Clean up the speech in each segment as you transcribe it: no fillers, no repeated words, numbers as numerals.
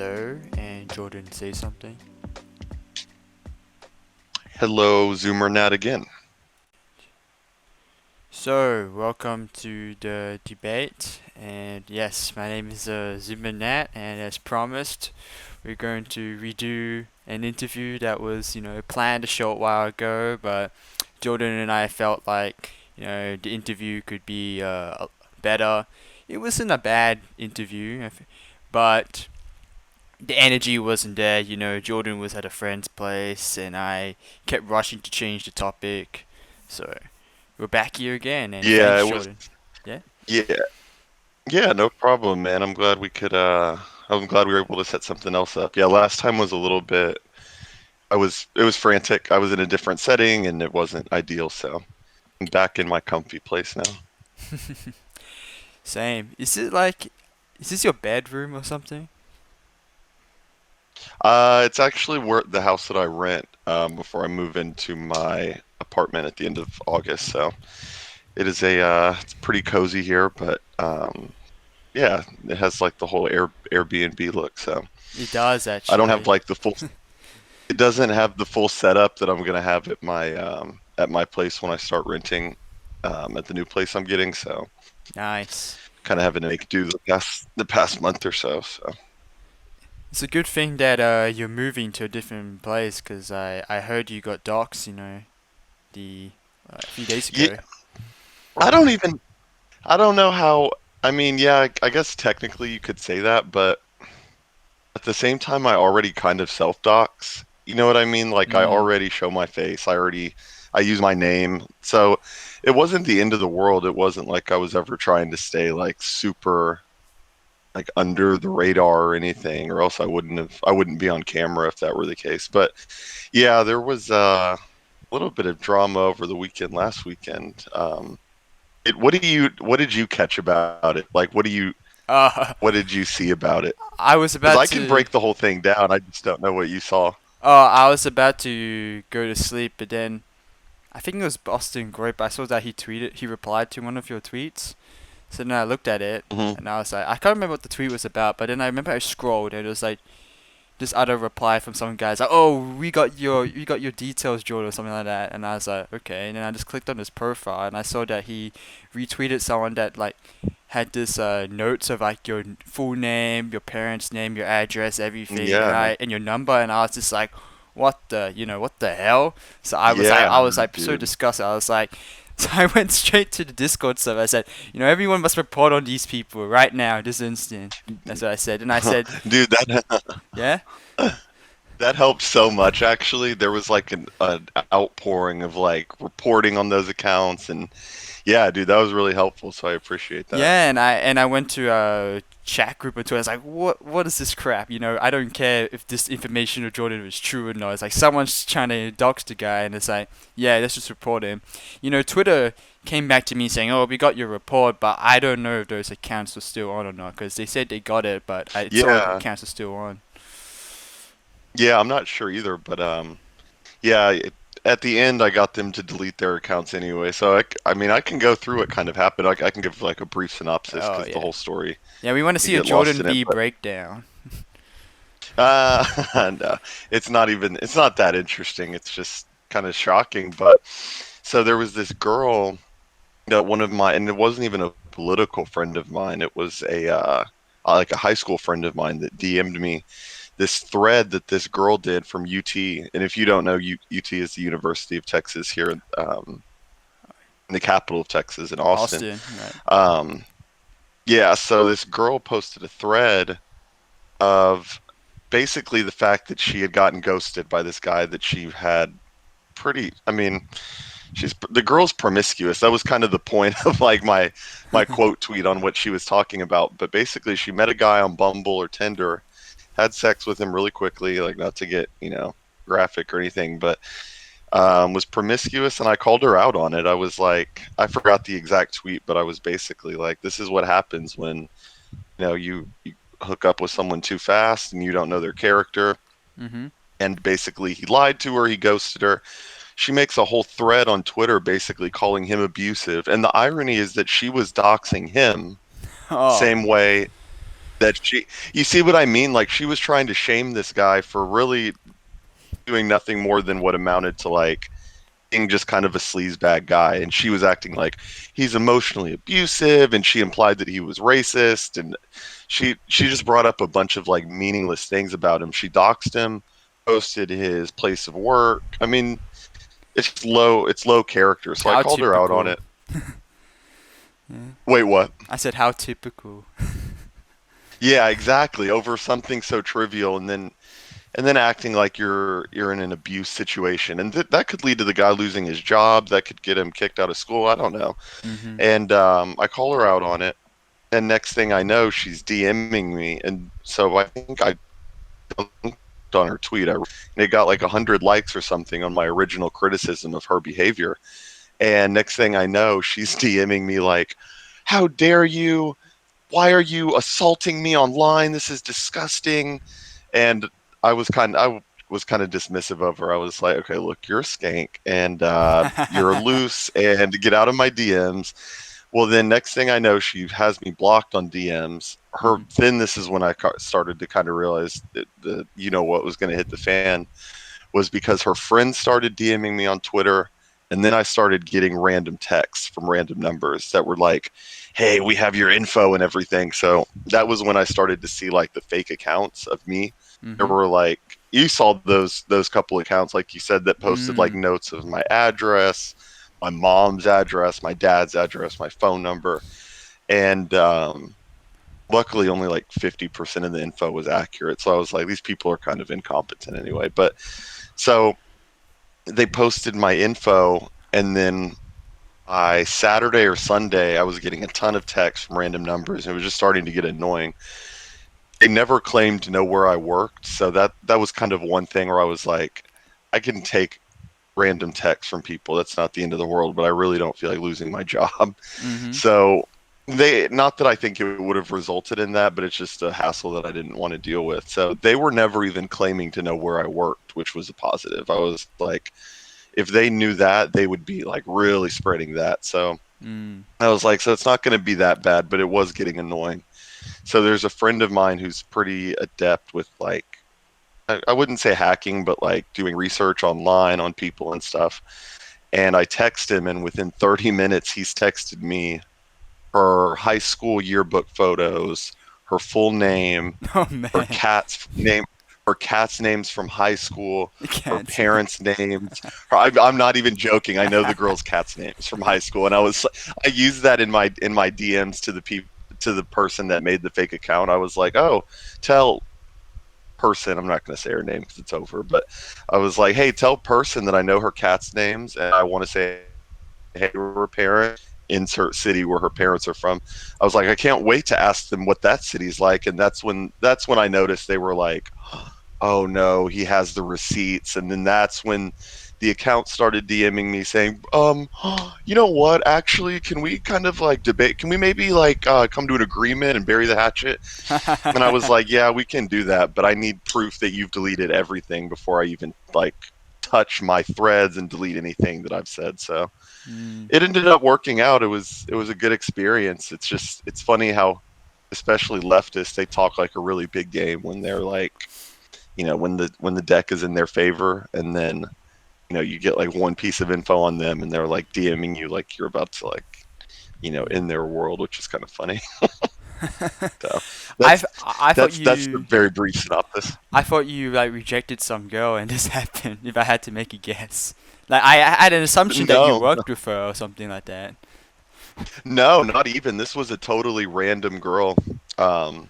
hello, and Jordan say something. Hello, ZoomerNat again. So, welcome to the debate, and yes, my name is ZoomerNat, and as promised, we're going to redo an interview that was, planned a short while ago, but Jordan and I felt like, the interview could be better. It wasn't a bad interview, but the energy wasn't there. Jordan was at a friend's place, and I kept rushing to change the topic. So we're back here again, and Yeah, thanks, it was. Jordan. Yeah. Yeah, yeah, no problem, man. I'm glad we could. I'm glad we were able to set something else up. Yeah, last time was a little bit. It was frantic. I was in a different setting, and it wasn't ideal. So I'm back in my comfy place now. Same. Is this your bedroom or something? It's actually where the house that I rent before I move into my apartment at the end of August. So it is it's pretty cozy here, but yeah, it has like the whole Airbnb look. So. It does I don't have actually. like the full. It doesn't have the full setup that I'm gonna have at my place when I start renting at the new place I'm getting. So Nice. kind of having to make do the past month or so. So It's a good thing that you're moving to a different place, because I heard you got docs, the a few days yeah, ago. I don't even. I don't know how. I mean, yeah, I guess technically you could say that, but at the same time, I already kind of self-dox. You know what I mean? Like I Mm. already show my face. I use my name. So it wasn't the end of the world. It wasn't like I was ever trying to stay like super like under the radar or anything, or else I wouldn't be on camera if that were the case. But yeah, there was a little bit of drama over the weekend last weekend. What did you catch about it? Like Uh, what did you see about it? I was Because about I can to. break the whole thing down. I just don't know what you saw. Oh, I was about to go to sleep, but then I think it was Boston Grape. I saw that he replied to one of your tweets. So then I looked at it, Hmm. and I was like, I can't remember what the tweet was about, but then I remember I scrolled, and it was like this other reply from some guys like, "Oh, we got your details, Jordan," or something like that. And I was like, okay. And then I just clicked on his profile, and I saw that he retweeted someone that like had this notes of like your full name, your parents' name, your address, everything, Yeah, right, and your number. And I was just like, what the hell? So I was like, yeah, I was like so dude. disgusted. I was like. So I went straight to the Discord server. I said, everyone must report on these people right now, this instant. That's what I said. And I said, Dude, yeah. that helped so much actually. There was like an outpouring of like reporting on those accounts and yeah, dude, that was really helpful, so I appreciate that. Yeah, and I went to a chat group or two. I was like, what is this crap? I don't care if this information of Jordan was true or not. It's like someone's trying to dox the guy, and it's like, yeah, let's just report him. Twitter came back to me saying, oh, we got your report, but I don't know if those accounts are still on or not, because they said they got it, but it's all the Yeah. accounts are still on. Yeah, I'm not sure either, but yeah, at the end I got them to delete their accounts anyway. So I mean, I can go through what kind of happened. I can give like a brief synopsis Oh because the yeah, whole story yeah. We want to you see a get lost Jordan in it, V but breakdown. no, it's not that interesting. It's just kind of shocking. But so there was this girl that one of my, and it wasn't even a political friend of mine. It was a like a high school friend of mine that DM'd me this thread that this girl did from UT. And if you don't know, UT is the University of Texas here, in the capital of Texas in Austin. Austin, right? Um, yeah, so this girl posted a thread of basically the fact that she had gotten ghosted by this guy that she had pretty. I mean, the girl's promiscuous. That was kind of the point of like my quote tweet on what she was talking about. But basically, she met a guy on Bumble or Tinder, had sex with him really quickly, like not to get graphic or anything, but was promiscuous, and I called her out on it. I was like, I forgot the exact tweet, but I was basically like, this is what happens when you hook up with someone too fast and you don't know their character. Mm-hmm. And basically, he lied to her, he ghosted her. She makes a whole thread on Twitter basically calling him abusive. And the irony is that she was doxing him Oh. same way that you see what I mean? Like she was trying to shame this guy for really doing nothing more than what amounted to like being just kind of a sleazebag guy, and she was acting like he's emotionally abusive, and she implied that he was racist, and she just brought up a bunch of like meaningless things about him. She doxed him, posted his place of work. I mean, it's low character. So I How called her out on typical. it. Yeah. Wait, what? I said how typical. Yeah, exactly. Over something so trivial, and then acting like you're in an abuse situation, and that could lead to the guy losing his job. That could get him kicked out of school. I don't know. Mhm. And I call her out on it, and next thing I know, she's DMing me, and so I think I dunked on her tweet, and it got like 100 likes or something on my original criticism of her behavior. And next thing I know, she's DMing me like, "How dare you? Why are you assaulting me online? This is disgusting." And I was kind of dismissive of her. I was like, okay, look, you're a skank, and you're loose, and get out of my DMs. Well, then next thing I know, she has me blocked on DMs. Mhm. Then this is when I started to kind of realize that the what was going to hit the fan was because her friends started DMing me on Twitter. And then I started getting random texts from random numbers that were like, "Hey, we have your info and everything." So that was when I started to see like the fake accounts of me. There Mhm. were like you saw those couple accounts, like you said, that posted like Mm. notes of my address, my mom's address, my dad's address, my phone number, and luckily only like 50% of the info was accurate. So I was like, these people are kind of incompetent anyway. But so they posted my info, and then I Saturday or Sunday I was getting a ton of texts from random numbers, and it was just starting to get annoying. They never claimed to know where I worked, so that was kind of one thing where I was like, I can take random texts from people. That's not the end of the world, but I really don't feel like losing my job. Mhm. So they not that I think it would have resulted in that, but it's just a hassle that I didn't want to deal with. So they were never even claiming to know where I worked, which was a positive. I was like, if they knew that, they would be like really spreading that. So Mm. I was like, so it's not going to be that bad, but it was getting annoying. So there's a friend of mine who's pretty adept with like, I wouldn't say hacking, but like doing research online on people and stuff. And I text him, and within 30 minutes, he's texted me her high school yearbook photos, her full name, Oh her man. cat's name, her cat's names from high school, You her can't see. parents' names. I'm not even joking. I know the girl's cat's names from high school, and I used that in my DMs to the people to the person that made the fake account. I was like, oh, tell person. I'm not going to say her name because it's over, but I was like, hey, tell person that I know her cat's names, and I want to say hey to her parent. Insert city where her parents are from. I was like, I can't wait to ask them what that city's like, and that's when I noticed they were like, oh no, he has the receipts. And then that's when the account started DMing me saying, you know what, actually, can we kind of like debate, can we maybe like come to an agreement and bury the hatchet? And I was like, yeah, we can do that, but I need proof that you've deleted everything before I even like touch my threads and delete anything that I've said. So Mm. it ended up working out. It was a good experience. It's just it's funny how especially leftists, they talk like a really big game when they're like, when the deck is in their favor, and then you get like one piece of info on them, and they're like DMing you like you're about to like in their world, which is kind of funny. So I that's I thought that's the you very brief synopsis. I thought you like rejected some girl and this happened. If I had to make a guess, like I had an assumption that you No, worked with her or something like that. no, not even. This was a totally random girl. Um,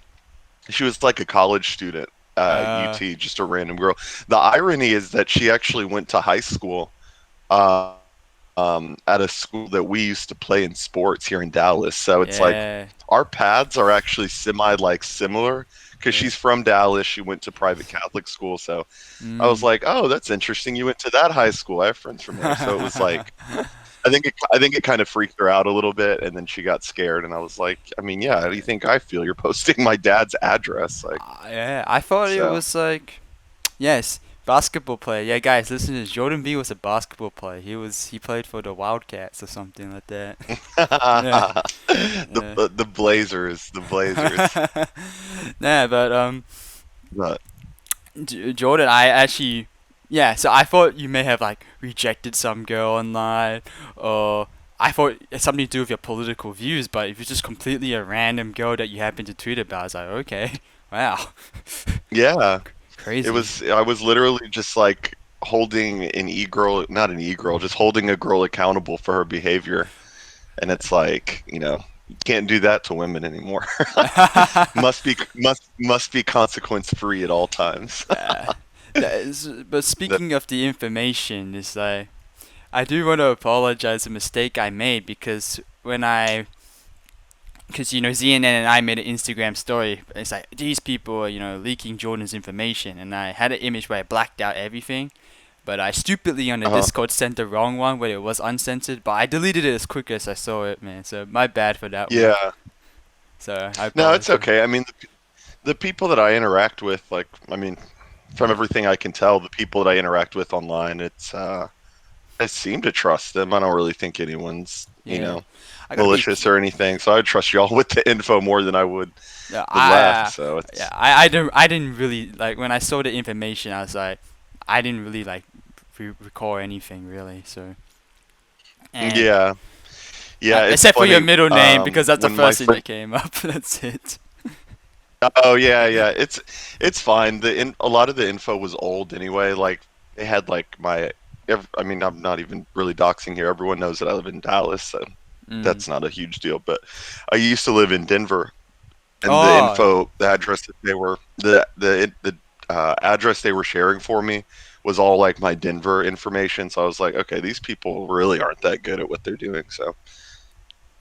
she was like a college student at Uh, UT, just a random girl. The irony is that she actually went to high school uh, at a school that we used to play in sports here in Dallas. So it's like yeah, our paths are actually semi like similar because yeah. she's from Dallas. She went to private Catholic school. So I was Mm. like, oh, that's interesting. You went to that high school. I have friends from there. So it was like, I think it kind of freaked her out a little bit, and then she got scared. And I was like, I mean, yeah, how do you think I feel? You're posting my dad's address, like Yeah, I thought it so. was like yes, basketball player. Yeah, guys, listen to this. Jordan B was a basketball player. He played for the Wildcats or something like that. Yeah, yeah. The Blazers, the Blazers. Nah, but But Jordan, I actually, yeah. So I thought you may have like rejected some girl online, or I thought it's something to do with your political views. But if it's just completely a random girl that you happen to tweet about, I was like, okay, wow, yeah, crazy. I was literally just like holding an e-girl, not an e-girl, just holding a girl accountable for her behavior. And it's like, you can't do that to women anymore. Must be consequence free at all times. Yeah. That is, but That, speaking of the information, is like I do want to apologize a mistake I made because because ZNN and I made an Instagram story. It's like these people are leaking Jordan's information, and I had an image where I blacked out everything, but I stupidly on the uh-huh. Discord sent the wrong one where it was uncensored. But I deleted it as quick as I saw it, man. So my bad for that one. Yeah. So I No, it's apologize. okay. I mean, the people that I interact with, like, I mean, from everything I can tell, the people that I interact with online, I seem to trust them. I don't really think anyone's, Yeah, I gotta be. malicious or anything. So I would trust y'all with the info more than I would Yeah, the left. So yeah, it's I didn't really like when I saw the information. I was like, I didn't really like recall anything really. So and yeah, yeah. It's except for your funny. middle name because that's the When my first thing friend that came up. That's it. Oh yeah, yeah. It's fine. A lot of the info was old anyway. Like they had like I mean, I'm not even really doxing here. Everyone knows that I live in Dallas, so Mm. that's not a huge deal. But I used to live in Denver, and Oh, the address that they were the address they were sharing for me was all like my Denver information. So I was like, okay, these people really aren't that good at what they're doing. So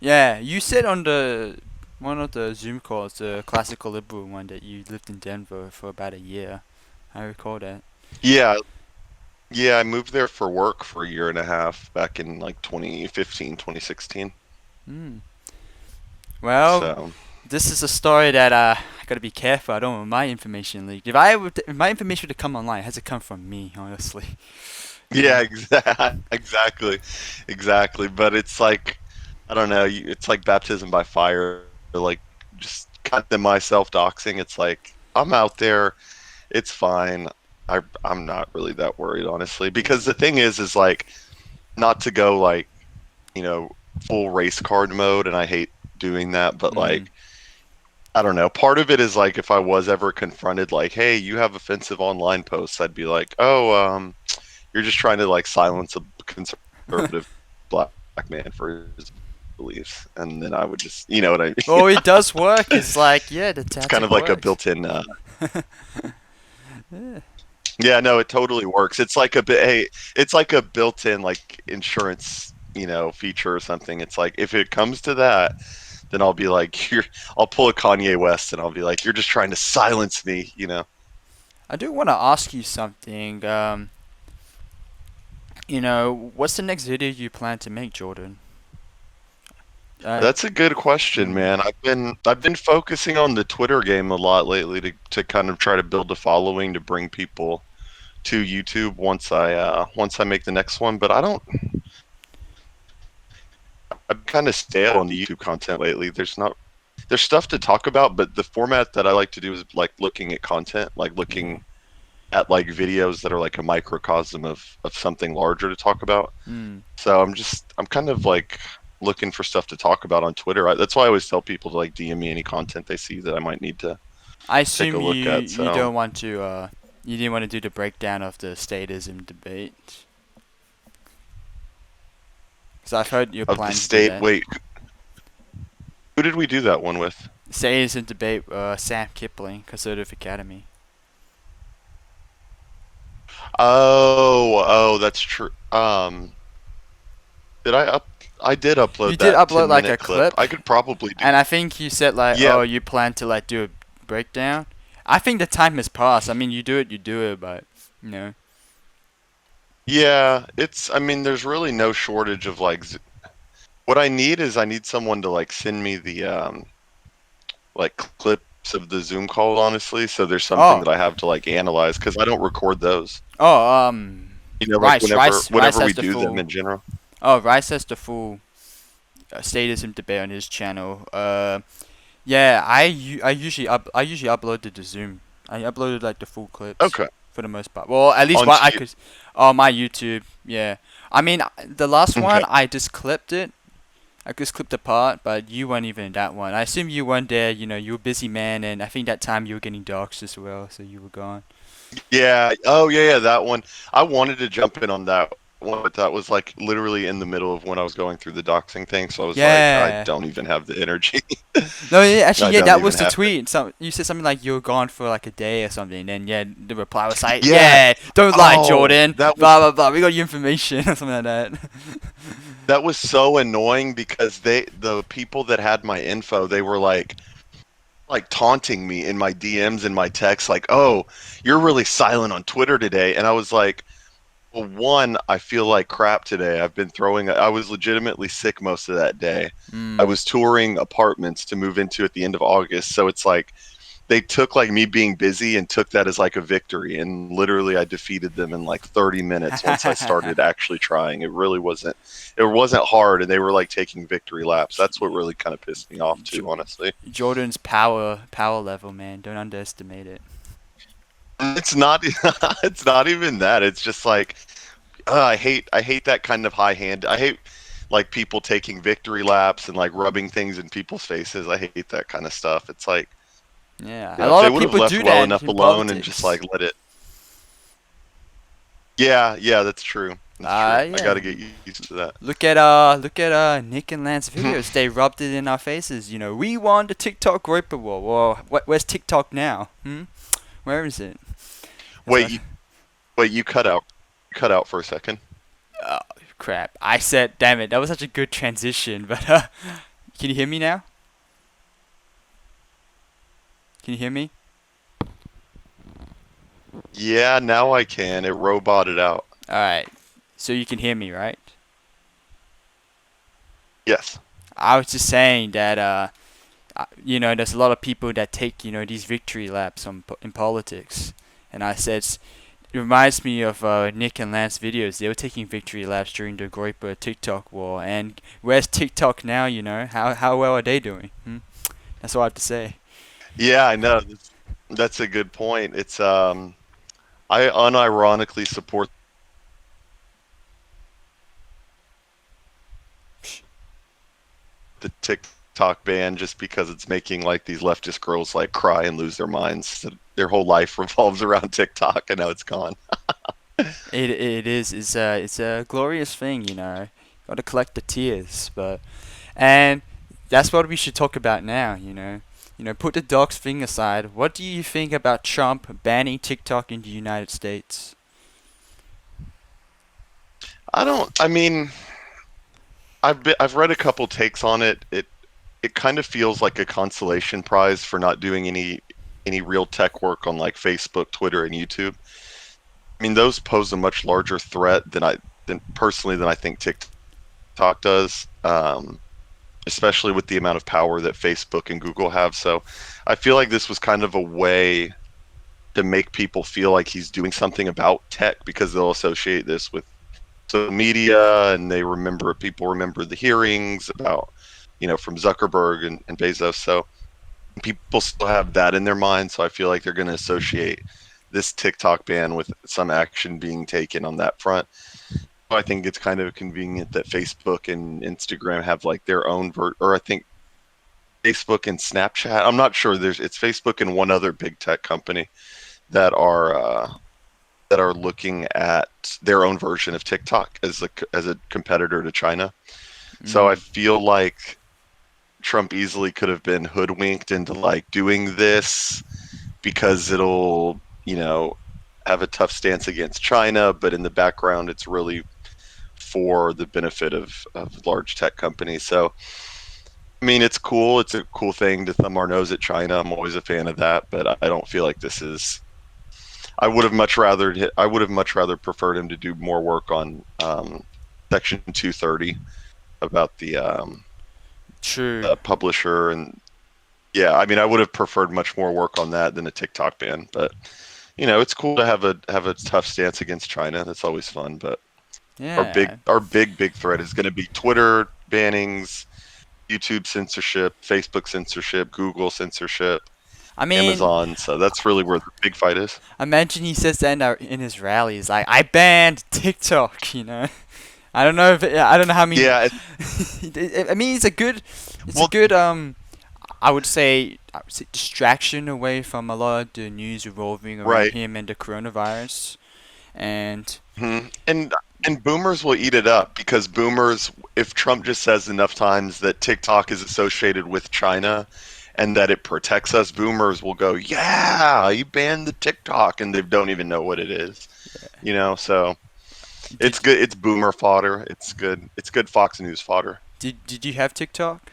yeah. You said on the one of the Zoom calls, the classical liberal one, that you lived in Denver for about a year. I recall that. yeah, yeah. I moved there for work for a year and a half back in like 2015, 2016. Hmm. Well, So this is a story that I gotta be careful. I don't want my information leaked. If my information were to come online, it has to come from me, honestly. yeah, Yeah. exactly, exactly. But it's like I don't know. It's like baptism by fire. Like just kind of my self doxing. It's like I'm out there. It's fine. I'm not really that worried, honestly. Because the thing is like not to go like you know full race card mode, and I hate doing that. But Mm. like I don't know. Part of it is like if I was ever confronted, like, hey, you have offensive online posts, I'd be like, oh, you're just trying to like silence a conservative black man for his beliefs, and then I would just, you know what I mean? Well, it does work. It's like, yeah, the It's kind tactic of like a works. built-in. Yeah. Yeah, no, it totally works. It's like a bit. Hey, it's like a built-in like insurance, feature or something. It's like if it comes to that, then I'll be like, you're. I'll pull a Kanye West, and I'll be like, you're just trying to silence me. I do want to ask you something. What's the next video you plan to make, Jordan? Uh, That's a good question, mm, man. I've been focusing on the Twitter game a lot lately to kind of try to build a following to bring people to YouTube once I make the next one. But I don't. I'm kind of stale on the YouTube content lately. There's stuff to talk about, but the format that I like to do is like looking at content, like yeah. looking at like videos that are like a microcosm of something larger to talk about. Mm. So I'm kind of like looking for stuff to talk about on Twitter. That's why I always tell people to like DM me any content they see that I might need to I take a assume look at. you So don't want to you didn't want to do the breakdown of the statism debate. Because I've heard you're of the planning to do state, that. wait, who did we do that one with? Statism debate, Sam Kipling, Conservative Academy. Oh, that's true. Did I up? I did You upload did that upload like 10-minute a clip. clip, I could probably do. and I think you said like, Yeah, oh, you plan to like do a breakdown. I think the time has passed. I mean, you do it, but you know. yeah. I mean, there's really no shortage of like. What I need is I need someone to like send me the like clips of the Zoom call, honestly. So there's something Oh, that I have to like analyze because I don't record those. oh, Like Rice, Rice, Rice whenever we has the do them full. in general. Oh, Rice has the full statism debate on his channel. Yeah, I usually uploaded to Zoom. I uploaded like the full clips Okay. for the most part. Well, at least what Onto I you. could. Oh, my YouTube. Yeah. I mean, the last Okay. one I just clipped it. I just clipped the part, but you weren't even in that one. I assume you weren't there. You know, you were a busy man, and I think that time you were getting doxxed as well, so you were gone. Yeah. Oh, yeah, yeah, that one. I wanted to jump in on that one, but that was like literally in the middle of when I was going through the doxing thing. So I was like, I Yeah. don't even have the energy. No, yeah, actually, I yeah, don't that even was the have it. tweet. So you said something like you were gone for like a day or something, and then yeah, the reply was like, Yeah. "Yeah, don't lie, Oh, Jordan. that was Blah blah blah. We got your information or something like that." that was so annoying because the people that had my info, they were like taunting me in my DMs and my texts, like, "Oh, you're really silent on Twitter today," and I was like, well, one, I feel like crap today. I was legitimately sick most of that day. I Mm. was touring apartments to move into at the end of August. So it's like they took like me being busy and took that as like a victory. And literally I defeated them in like 30 minutes once I started actually trying. It wasn't hard. And they were like taking victory laps. That's what really kind of pissed me off too, Jo- honestly. Jordan's power level, man. Don't underestimate it. It's not, it's not even that. It's just like, I hate that kind of high hand. I hate like people taking victory laps and like rubbing things in people's faces. I hate that kind of stuff. It's like, Yeah, you a know, if lot they of would have people left do well that enough in alone and just politics. like let it. Yeah, yeah, that's true. That's true. I got Yeah. to get used to that. Look at Nick and Lance videos. They rubbed it in our faces. You know, we won the TikTok Groper War. Well, where's TikTok now? Hmm. Where is it? That's Wait, what. you, wait, you cut out for a second. Oh, crap. I said, damn it. That was such a good transition. But can you hear me now? Can you hear me? Yeah, now I can. It roboted out. All right. So you can hear me, right? Yes. I was just saying that you know, there's a lot of people that take, you know, these victory laps in politics, and I said it reminds me of Nick and Lance videos. They were taking victory laps during the Groiper TikTok war, and where's TikTok now? You know, how well are they doing? Hmm? That's all I have to say. Yeah, I know. That's a good point. I unironically support the TikTok ban just because it's making like these leftist girls like cry and lose their minds. Their whole life revolves around TikTok, and now it's gone. It is it's a glorious thing, you know. Got to collect the tears, but and that's what we should talk about now. You know, put the dogs thing aside. What do you think about Trump banning TikTok in the United States? I don't. I mean, I've read a couple takes on it. It kind of feels like a consolation prize for not doing any real tech work on like Facebook, Twitter, and YouTube. I mean, those pose a much larger threat than I think TikTok does. Especially with the amount of power that Facebook and Google have. So I feel like this was kind of a way to make people feel like he's doing something about tech because they'll associate this with social media and people remember the hearings about, from Zuckerberg and Bezos. So people still have that in their mind. So I feel like they're going to associate this TikTok ban with some action being taken on that front. I think it's kind of convenient that Facebook and Instagram have like their own or I think Facebook and Snapchat. I'm not sure. It's Facebook and one other big tech company that are looking at their own version of TikTok as a competitor to China. So I Mm. feel like Trump easily could have been hoodwinked into like doing this because it'll have a tough stance against China, but in the background it's really for the benefit of large tech companies. So I mean, it's cool. It's a cool thing to thumb our nose at China. I'm always a fan of that, but I don't feel like this is. I would have much rather preferred him to do more work on Section 230 about True. the publisher and yeah. I mean, I would have preferred much more work on that than a TikTok ban. But it's cool to have a tough stance against China. That's always fun. But our big Yeah. our big big threat is going to be Twitter bannings, YouTube censorship, Facebook censorship, Google censorship, I mean, Amazon. So that's really where the big fight is. imagine he says that in his rallies, like, I banned TikTok, you know? I don't know how many. Yeah, I mean, it's a well, good I would say distraction away from a lot of the news revolving around right. him and the coronavirus. And And boomers will eat it up because boomers, if Trump just says enough times that TikTok is associated with China and that it protects us, boomers will go, "Yeah, you banned the TikTok," and they don't even know what it is. So it's did good. It's boomer fodder. It's good. It's good Fox News fodder. did you have TikTok?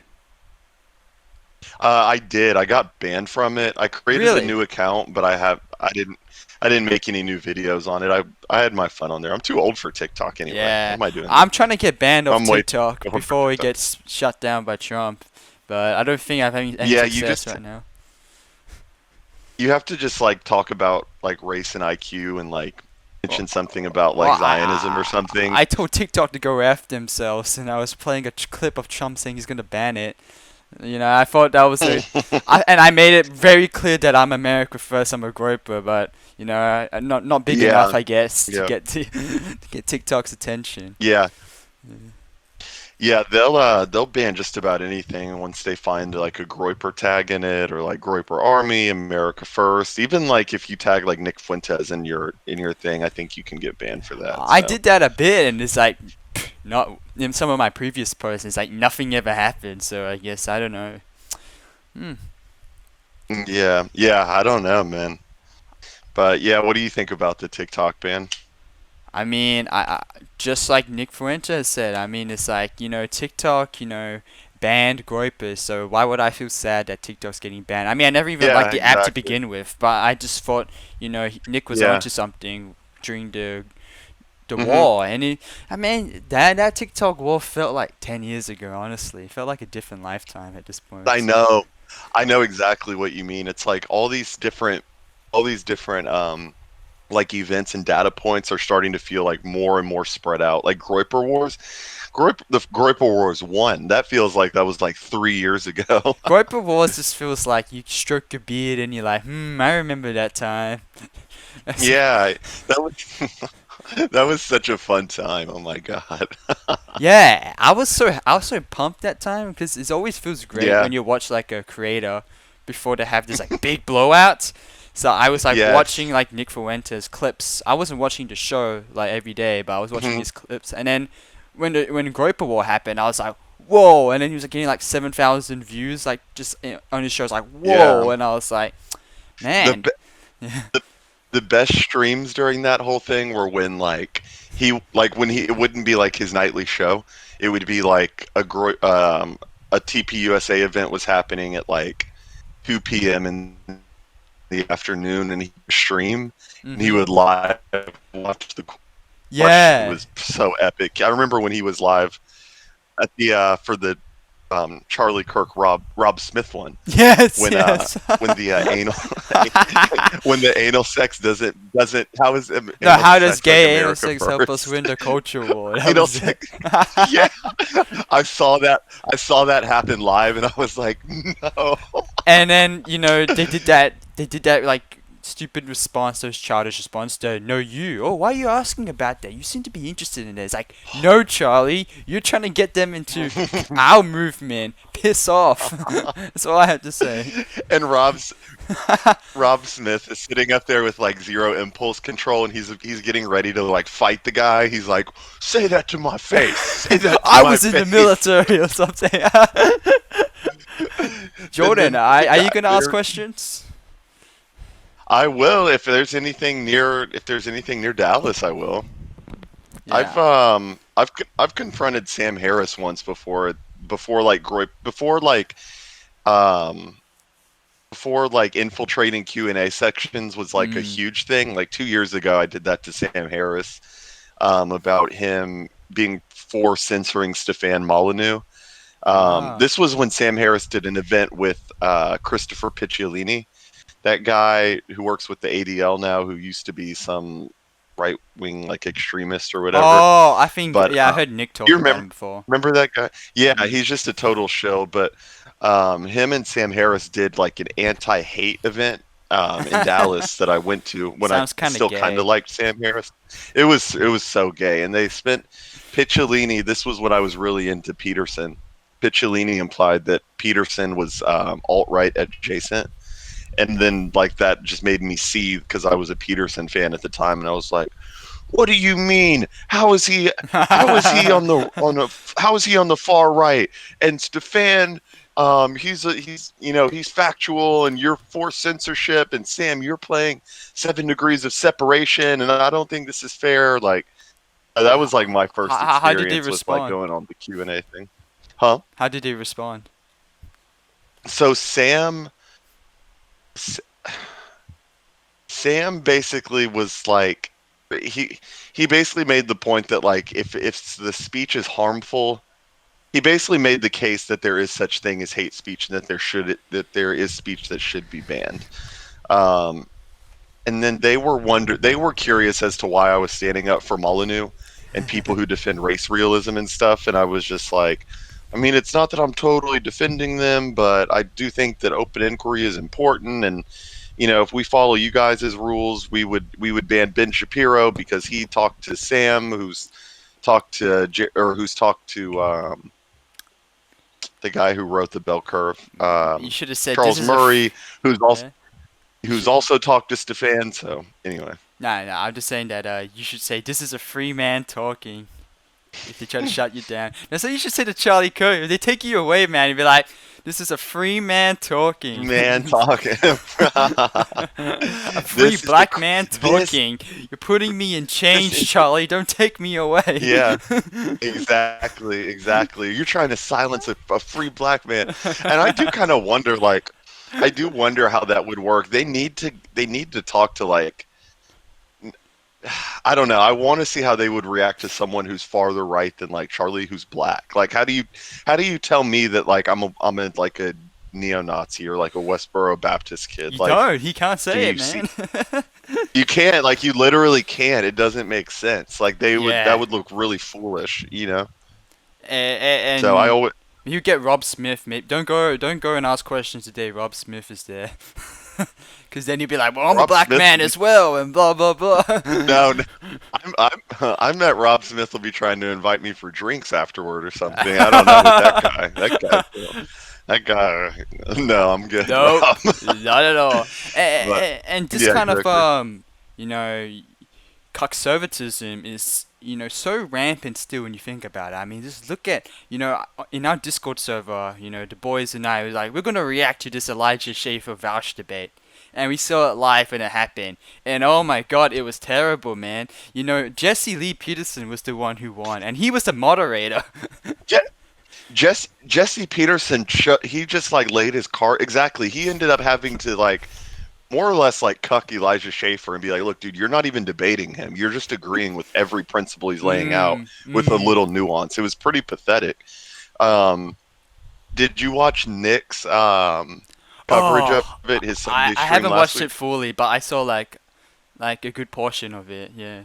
I did. I got banned from it. I created a Really? new account, but I didn't make any new videos on it. I had my fun on there. I'm too old for TikTok anyway. What Yeah, am I doing there? I'm trying to get banned off I'm way too TikTok old for before it TikTok. gets shut down by Trump, but I don't think I've any Yeah, you success just right now. you have to just like talk about like race and IQ and like Well, mention something about well, like Zionism or something. I told TikTok to go after themselves, and I was playing a clip of Trump saying he's gonna ban it. You know, I thought that was and I made it very clear that I'm America first. I'm a groper, but you know, I'm not big enough, Yeah, I guess, to yeah, get to get TikTok's attention. yeah, Yeah. yeah. They'll ban just about anything once they find like a Groyper tag in it or like Groyper Army, America First. Even like if you tag like Nick Fuentes in your thing, I think you can get banned for that. I So did that a bit, and it's like not in some of my previous posts. It's like nothing ever happened, so I guess I don't know. Hmm. yeah, yeah. I don't know, man. But yeah, what do you think about the TikTok ban? I mean, I just like Nick Fuentes said. I mean, it's like TikTok, banned groypers. So why would I feel sad that TikTok's getting banned? I mean, I never even liked Yeah, the app to exactly. begin with, but I just thought Nick was Yeah. onto something during the hmm war, and I mean that TikTok war felt like 10 years ago. Honestly, it felt like a different lifetime at this point. I So know. I know exactly what you mean. It's like all these different like events and data points are starting to feel like more and more spread out. Like Groyper Wars, the Groyper Wars 1, that feels like that was like 3 years ago. groyper wars just feels like you stroke your beard and you're like, I remember that time. Yeah, that was that was such a fun time. Oh my God. Yeah, I was so pumped that time because it always feels great Yeah. when you watch like a creator before they have this like big blowout. So I was like Yes. watching like Nick Fuentes clips. I wasn't watching the show like every day, but I was watching Mhm. his clips. And then when Groper War happened, I was like, whoa! And then he was like getting like 7,000 views like just on his show. I was like, Yeah. whoa! And I was like, The man, be- yeah, the the best streams during that whole thing were when when he it wouldn't be like his nightly show. It would be like a TPUSA event was happening at like 2 p.m. in the afternoon, and he would stream and he mhm, would live watch the crush. It yeah, was so epic. I remember when he was live at the for the Charlie Kirk Rob Smith one yes, when yes. when the anal when the anal sex doesn't how is No, anal how does sex like gay anal America sex help us first? win the culture war? That Anal was it. sex, yeah. I saw that happen live, and I was like, no. And then they did that like stupid response, those childish response to no you. Oh, why are you asking about that? You seem to be interested in it. It's like no, Charlie, you're trying to get them into our movement. Piss off. That's all I have to say. And Rob Smith is sitting up there with like zero impulse control, and he's getting ready to like fight the guy. He's like, "Say that to my face. Say that to I my was in the face." military or something. And Jordan, then the are you guy gonna ask there, questions? I will if there's anything near Dallas, I will. Yeah. I've confronted Sam Harris once before like um before like infiltrating Q&A sections was like a Mm. huge thing. Like 2 years ago, I did that to Sam Harris about him being for censoring Stefan Molyneux. Ah. This was when Sam Harris did an event with Christopher Picciolini, that guy who works with the ADL now, who used to be some. right wing like extremist or whatever. Oh, I think But yeah, I heard Nick you talk about him before. remember that guy? Yeah, Mm. he's just a total shill. But him and Sam Harris did like an anti-hate event in Dallas that I went to when I Sounds kind of still kind of gay. liked Sam Harris. It was so gay, and they spent Picciolini. This was when I was really into Peterson. Picciolini implied that Peterson was alt-right adjacent, and then like that just made me seethe because I was a Peterson fan at the time, and I was like, "What do you mean? How is he? How is he How is he on the far right?" And Stefan, he's factual, and you're for censorship, and Sam, you're playing 7 degrees of separation, and I don't think this is fair. Like that was like my first How did he experience with like respond? going on the Q&A thing, huh? How did he respond? So Sam basically was like he he basically made the point that like if the speech is harmful, he basically made the case that there is such thing as hate speech and that there is speech that should be banned. Um, and then they were curious as to why I was standing up for Molyneux and people who defend race realism and stuff, and I was just like, I mean, it's not that I'm totally defending them, but I do think that open inquiry is important, and if we follow you guys' rules, we would ban Ben Shapiro because he talked to Sam, who's talked to the guy who wrote the bell curve, You should have said this Charles is a Murray, who's also yeah. You who's should. also talked to Stefan. So anyway, No. I'm just saying that you should say this is a free man talking. If they try to shut you down, that's what you should say to Charlie Kirk. If they take you away, man, you'd be like, "This is a free man talking." man talking. A free this is the black man this talking. You're putting me in this chains, is Charlie. Don't take me away. yeah. Exactly. You're trying to silence a free black man, and I do wonder how that would work. They need to talk to like I don't know. I want to see how they would react to someone who's farther right than like Charlie, who's black. Like, how do you tell me that like I'm like a neo-Nazi or like a Westboro Baptist kid? You Like, don't. He can't can say it, you see? man. You can't. Like, you literally can't. It doesn't make sense. Like, that Yeah. would look really foolish. So I And always you get Rob Smith. Maybe don't go and ask questions today. Rob Smith is there. Because then you'd be like, well, I'm a Rob black Smith man will be as well, and blah blah blah. no. I met Rob Smith will be trying to invite me for drinks afterward or something. I don't know with that guy. That guy. No, I'm good, Nope, Rob. not at all. But And this yeah, kind of exactly. you know, conservatism is so rampant still when you think about it. I mean, just look at in our Discord server, the boys and I was like, we're gonna react to this Elijah Schaffer vouch debate. And we saw it live when it happened. And oh my god, it was terrible, man. Jesse Lee Peterson was the one who won, and he was the moderator. Je- Jesse Peterson, he just like laid his card exactly. He ended up having to like more or less like cuck Elijah Schaefer and be like, "Look, dude, you're not even debating him. You're just agreeing with every principle he's laying out with a Mm. little nuance." It was pretty pathetic. Um, did you watch Nick's coverage of Oh, it? His I Sunday I stream haven't last watched week. it fully, but I saw like a good portion of it. Yeah.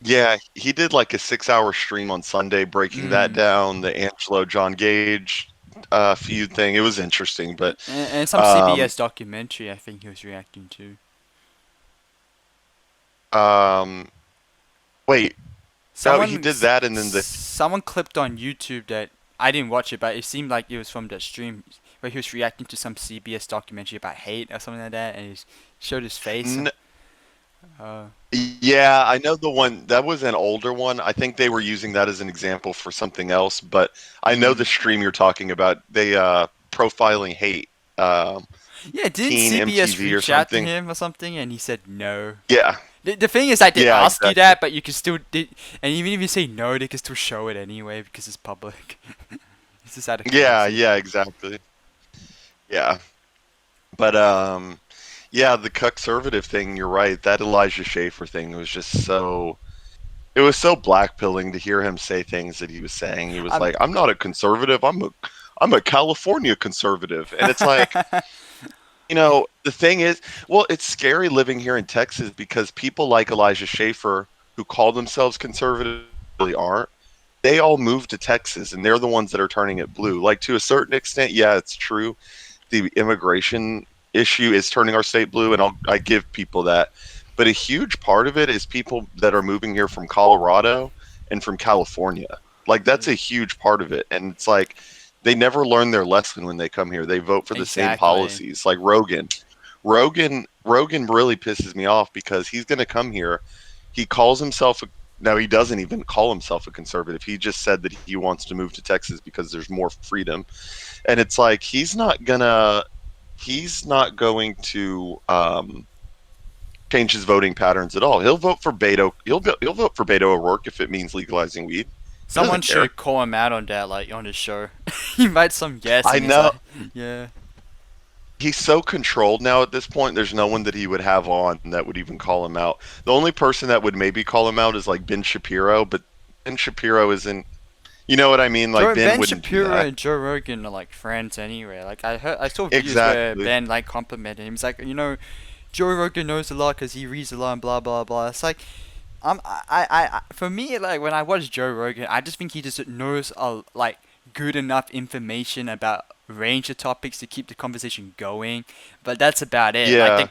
Yeah, he did like a 6-hour stream on Sunday breaking that Mm. down, the Angelo John Gage feud thing. It was interesting, but And some um, CBS documentary I think he was reacting to. um, wait, no, he Someone did s- that, and then the someone clipped on YouTube that I didn't watch it, but it seemed like it was from that stream where he was reacting to some CBS documentary about hate or something like that, and he showed his face. n- Uh, yeah, I know the one that was an older one. I think they were using that as an example for something else, but I know mm. the stream you're talking about. They profiling hate, um, Yeah, didn't teen CBS MTV or reach out to something. him or something, and he said no? Yeah, The thing is, I did yeah, ask you exactly. that, but you can still and even if you say no, they can still show it anyway because it's public. It's just out of Yeah, courtesy. yeah, exactly. Yeah, but yeah, the conservative thing, you're right. That Elijah Schaefer thing was just so it was so blackpilling to hear him say things that he was saying. He was Um, like, "I'm not a conservative. I'm a California conservative." And it's like, The thing is, well, it's scary living here in Texas because people like Elijah Schaffer, who call themselves conservative, really aren't. They all moved to Texas, and they're the ones that are turning it blue. Like to a certain extent, yeah, it's true. The immigration issue is turning our state blue, and I give people that. But a huge part of it is people that are moving here from Colorado and from California. Like that's a huge part of it, and it's like they never learn their lesson when they come here. They vote for the same Exactly. policies. Like Rogan really pisses me off because he's going to come here. He calls himself a no, he doesn't even call himself a conservative. He just said that he wants to move to Texas because there's more freedom. And it's like he's not going to change his voting patterns at all. He'll vote for Beto. He'll vote for Beto O'Rourke if it means legalizing weed. He Someone doesn't care. should call him out on that, like on his show. He made some guess, I and he's know like, yeah. he's so controlled now at this point. There's no one that he would have on that would even call him out. The only person that would maybe call him out is like Ben Shapiro, but Ben Shapiro isn't. You know what I mean? Like Ben Ben wouldn't do Shapiro that. and Joe Rogan are like friends anyway. Like I saw videos where Exactly. Ben like complimented him. He's like, Joe Rogan knows a lot because he reads a lot and blah blah blah. It's like, for me, like when I watch Joe Rogan, I just think he just knows like good enough information about range of topics to keep the conversation going. But that's about it. Like Yeah.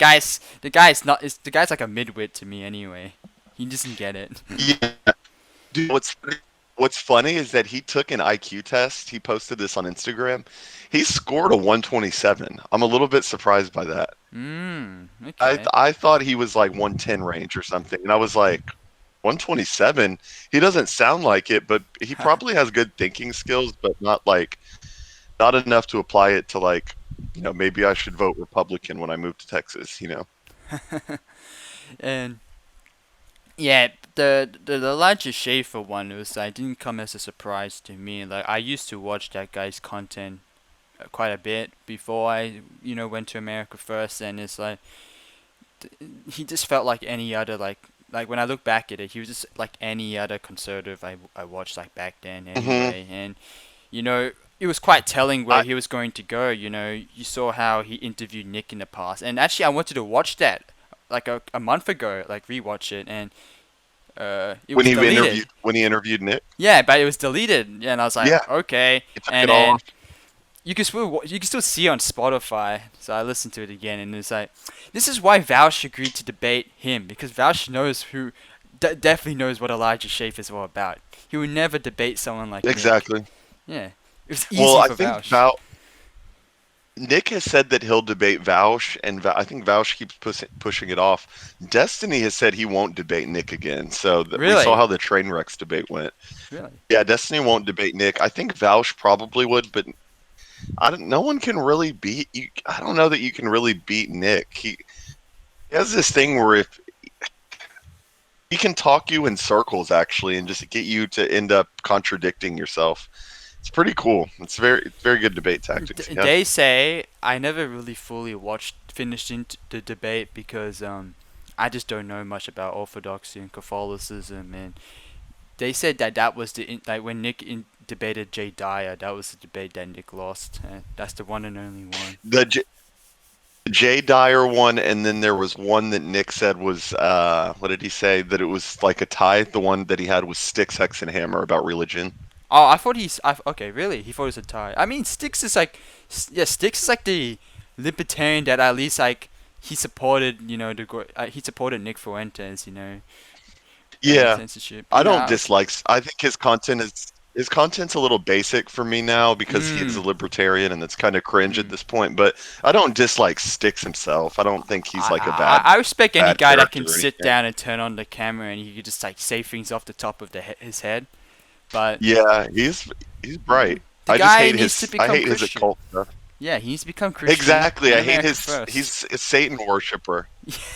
the guy's not is the guy's like a midwit to me anyway. He doesn't get it. Yeah. Dude, what's funny is that he took an IQ test. He posted this on Instagram. He scored a 127. I'm a little bit surprised by that. Okay. I thought he was like 110 range or something, and I was like 127. He doesn't sound like it, but he probably has good thinking skills, but not enough to apply it to maybe I should vote Republican when I move to Texas. And yeah, the Elijah Schaffer one was like didn't come as a surprise to me. Like I used to watch that guy's content quite a bit before I went to America first, and it's like he just felt like any other like when I look back at it, he was just like any other conservative I watched like back then Hmm. anyway, and it was quite telling where I he was going to go. You saw how he interviewed Nick in the past, and actually I wanted to watch that like a month ago, like rewatch it, and it was deleted. when he interviewed Nick, Yeah, but it was deleted, and I was like, yeah, okay. he took it And all then off. you can still see it on Spotify. So I listened to it again, and it's like, this is why Vaush agreed to debate him because Vaush knows definitely knows what Elijah Schaefer is all about. He would never debate someone like Nick. Exactly. Yeah, it was Well, easy I for think Vaush. Nick has said that he'll debate Vaush, and I think Vaush keeps pushing it off. Destiny has said he won't debate Nick again, so that we saw Really, how the train wrecks debate went. really. Yeah, Destiny won't debate Nick. I think Vaush probably would, but I don't. No one can really beat you. I don't know that you can really beat Nick. He has this thing where if he can talk you in circles actually, and just get you to end up contradicting yourself. It's pretty cool. It's very good debate tactics. Yeah. They say I never really fully finished into the debate because I just don't know much about Orthodoxy and Catholicism, and they said that was like when Nick debated Jay Dyer, that was the debate that Nick lost. That's the one and only one. The Jay Dyer one, and then there was one that Nick said was what did he say? That it was like a tie. The one that he had was Sticks, Hex, and Hammer about religion. Oh, I thought okay, really? He thought it was a tie. I mean, Sticks is like the libertarian that at least like he supported, he supported Nick Fuentes, Yeah, censorship. I don't dislike. I think his content's a little basic for me now because he is a Mm, libertarian, and it's kind of cringe at mm. this point. But I don't dislike Sticks himself. I don't think he's like a I respect any bad guy that character can or sit anything. down and turn on the camera and he could just like say things off the top of his head. But Yeah, he's bright. the guy needs to I become hate his Christian. occult stuff. Yeah, he needs to become Christian. Exactly. In I hate America his. first. He's a Satan worshiper.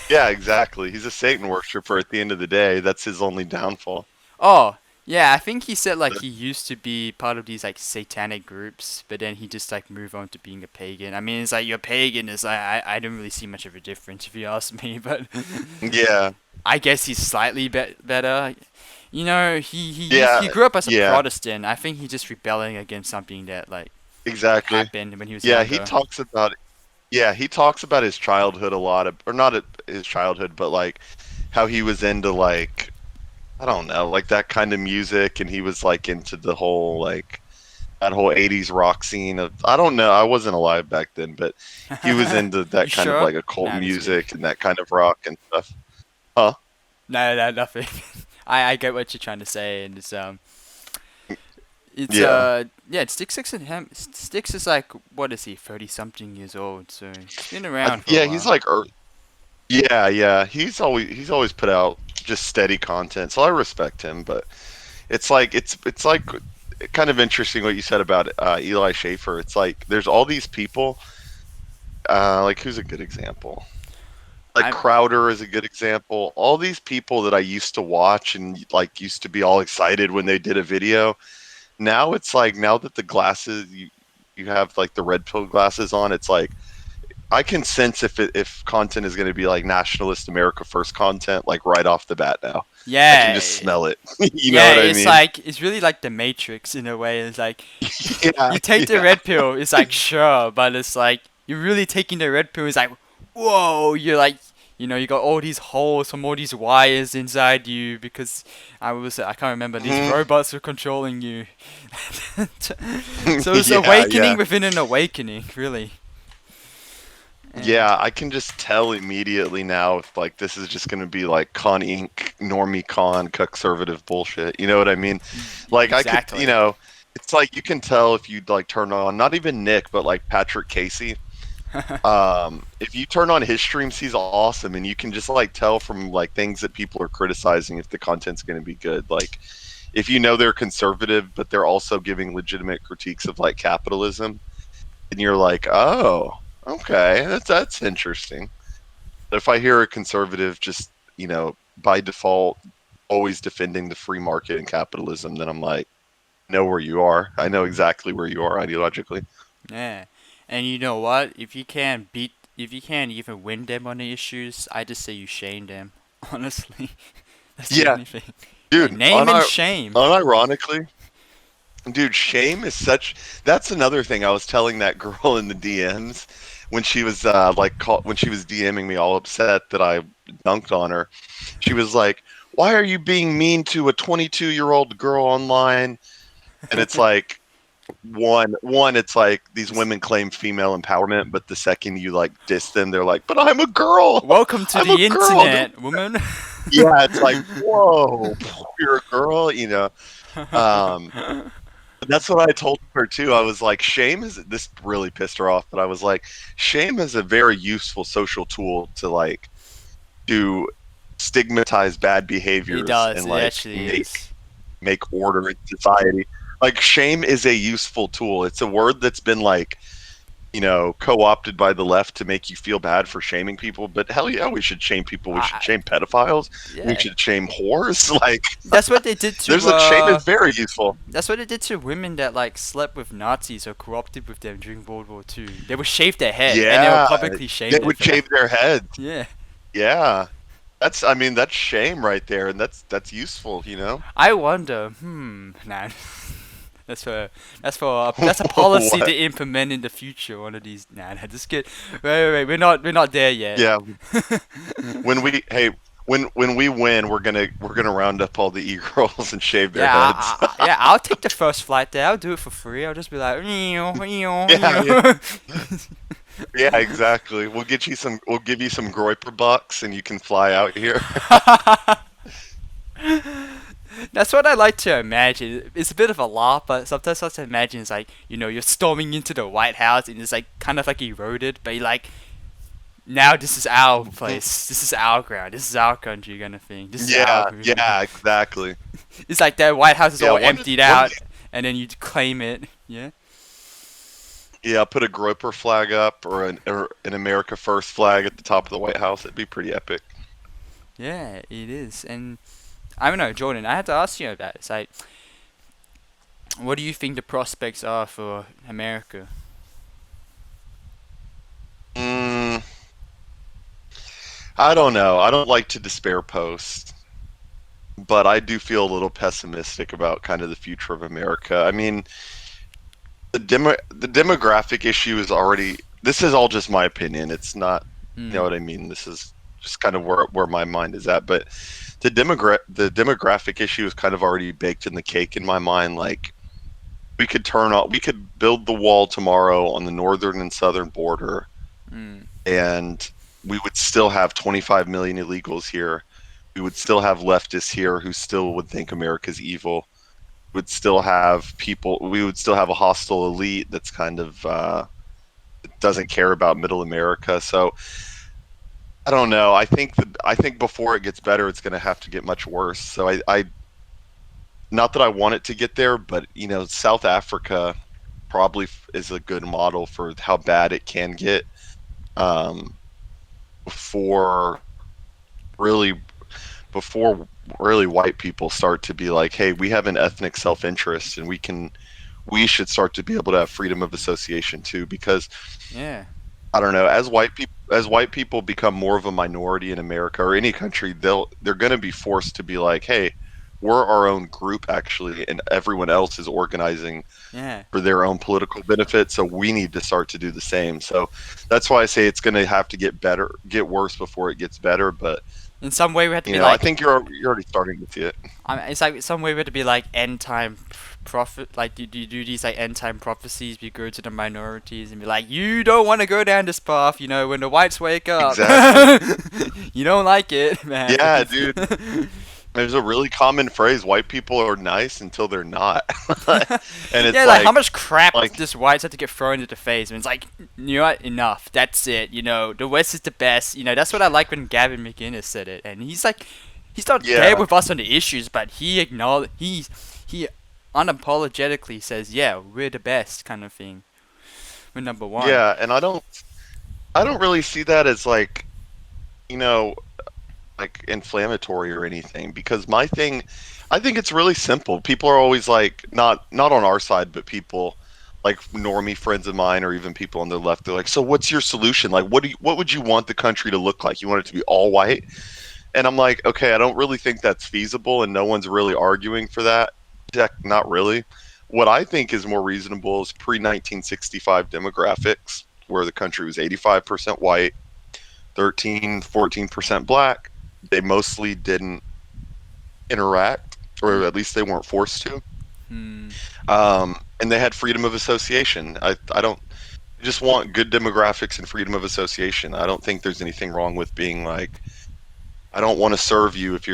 Yeah, exactly. He's a Satan worshiper. At the end of the day, that's his only downfall. Oh, yeah, I think he said like he used to be part of these like satanic groups, but then he just like moved on to being a pagan. I mean, it's like you're pagan. Is I don't really see much of a difference if you ask me, but Yeah, I guess he's slightly better. He yeah, grew up as a yeah. Protestant. I think he's just rebelling against something that like Exactly. happened when he was Yeah, he younger. talks about it. Yeah, he talks about his childhood a lot, or not his childhood, but like how he was into like I don't know, like that kind of music, and he was like into the whole like that whole '80s rock scene of I don't know, I wasn't alive back then, but he was into You that kind of sure? like occult Nah, just kidding. music and that kind of rock and stuff. Huh? No, no, nothing. I get what you're trying to say, and it's Yeah. yeah, Styx and him. Styx is like, what is he, 30 something years old, so he's been around for a Yeah, he's while. like yeah, yeah. He's always put out just steady content, so I respect him. But it's like kind of interesting what you said about Eli Schaefer. It's like there's all these people. Like who's a good example? Like I'm Crowder is a good example. All these people that I used to watch and like used to be all excited when they did a video. Now it's like now that the glasses you have like the red pill glasses on, it's like I can sense if content is going to be like nationalist America first content like right off the bat now. I can yeah, just smell it. You know yeah. what I It's mean? like it's really like the Matrix in a way. It's like Yeah, you take the yeah. red pill. It's like sure, but it's like you're really taking the red pill. It's like whoa. You're like you got all these holes from all these wires inside you because I can't remember these Mhm. robots are controlling you. So it's Yeah, awakening yeah. within an awakening, really. And Yeah, I can just tell immediately now if like this is just going to be like con Inc. normie con conservative bullshit. You know what I mean? Like I could, exactly. it's like you can tell if you like turn on not even Nick, but like Patrick Casey. If you turn on his streams, he's awesome, and you can just like tell from like things that people are criticizing if the content's going to be good. Like if you know they're conservative, but they're also giving legitimate critiques of like capitalism, and you're like, oh, okay, that's interesting. But if I hear a conservative just by default always defending the free market and capitalism, then I'm like, know where you are. I know exactly where you are ideologically. Yeah. And you know what? If you can't even win them on the issues, I just say you shame them. Honestly, that's the Yeah, only thing. Yeah, dude. name and shame. Unironically, dude, shame is such. That's another thing. I was telling that girl in the DMs when she was when she was DMing me, all upset that I dunked on her. She was like, "Why are you being mean to a 22-year-old girl online?" And it's like one, it's like these Just women claim female empowerment, but the second you like diss them, they're like, "But I'm a girl. welcome to I'm a the girl." internet, woman. Yeah, it's like, whoa, you're a girl. Um, that's what I told her too. I was like, shame is this really pissed her off, but I was like, shame is a very useful social tool to like to stigmatize bad It behaviors does. and It like actually is. make order in society. Like shame is a useful tool. It's a word that's been like co-opted by the left to make you feel bad for shaming people. But hell yeah, we should shame people. We should I, shame pedophiles. We yeah. should shame whores. Like, That's what they did there's to a shame is very useful. That's what they did to women that like slept with Nazis or co-opted with them during World War II. They would shave their head and they would Yeah, publicly they shame them would for that. shave their heads. Yeah. Yeah, I mean, that's shame right there, and that's useful. I wonder. Nah. That's for that's a policy to What? implement in the future. One of these. Nah. Just get. Wait. We're not there yet. Yeah, when we hey when we win, we're gonna round up all the e-girls and shave their Yeah. heads. Yeah. I'll take the first flight there. I'll do it for free. I'll just be like. Yeah, yeah, yeah, exactly. We'll give you some Groiper bucks, and you can fly out here. That's what I like to imagine. It's a bit of a laugh, but sometimes I like to imagine it's like, you're storming into the White House and it's like kind of like eroded, but you're like, now this is our place. This is our ground. This is our country kind of thing. This is our. Yeah, yeah, exactly. It's like the White House is Yeah, all emptied out and then you claim it. Yeah. yeah, put a Groper flag up or an America First flag at the top of the White House. It'd be pretty epic. Yeah, it is. And I don't know, Jordan, I had to ask you about it. It's like, what do you think the prospects are for America? Mm, I don't know. I don't like to despair post, but I do feel a little pessimistic about kind of the future of America. I mean, the demographic issue is already this is all just my opinion. It's not, you know Mm, what I mean? This is just kind of where my mind is at. But the demographic issue is kind of already baked in the cake in my mind. Like we could build the wall tomorrow on the northern and southern border, mm, and we would still have 25 million illegals here. We would still have leftists here who still would think America's evil. Would still have people. We would still have a hostile elite that's kind of doesn't care about Middle America. So I don't know. I think before it gets better, it's going to have to get much worse. So I not that I want it to get there, but you know, South Africa probably is a good model for how bad it can get um, before really before really white people start to be like, hey, we have an ethnic self-interest and we should start to be able to have freedom of association too, because yeah, I don't know, as white people become more of a minority in America or any country, they're going to be forced to be like, hey, we're our own group actually, and everyone else is organizing yeah. for their own political benefit. So we need to start to do the same. So that's why I say it's going to have to get worse before it gets better. But In some way, we have to you be know, I like, think you're already starting to see it. it's like some way we have to be like end time prophet. Like, you do these like end time prophecies? We go to the minorities and be like, you don't want to go down this path. You know, when the whites wake up, Exactly. you don't like it, man. Yeah, dude. There's a really common phrase: white people are nice until they're not, and it's Yeah, like how much crap like does whites have to get thrown into the face? And it's like, you know what, enough. That's it. You know, the West is the best. You know, that's what I like when Gavin McInnes said it. And he's like, he's not there yeah, with us on the issues, but he unapologetically says, yeah, we're the best kind of thing. We're number one. yeah, and I don't really see that as like, you know, like inflammatory or anything because my thing I think it's really simple. People are always like not on our side, but people like normie friends of mine or even people on the left, they're like, so what's your solution? Like what would you want the country to look like? You want it to be all white? And I'm like, okay, I don't really think that's feasible and no one's really arguing for that. Heck, not really. What I think is more reasonable is pre 1965 demographics where the country was 85% white, 13, 14% black. They mostly didn't interact, or Mm, at least they weren't forced to. mm, And they had freedom of association. I don't I just want good demographics and freedom of association. I don't think there's anything wrong with being like, I don't want to serve you if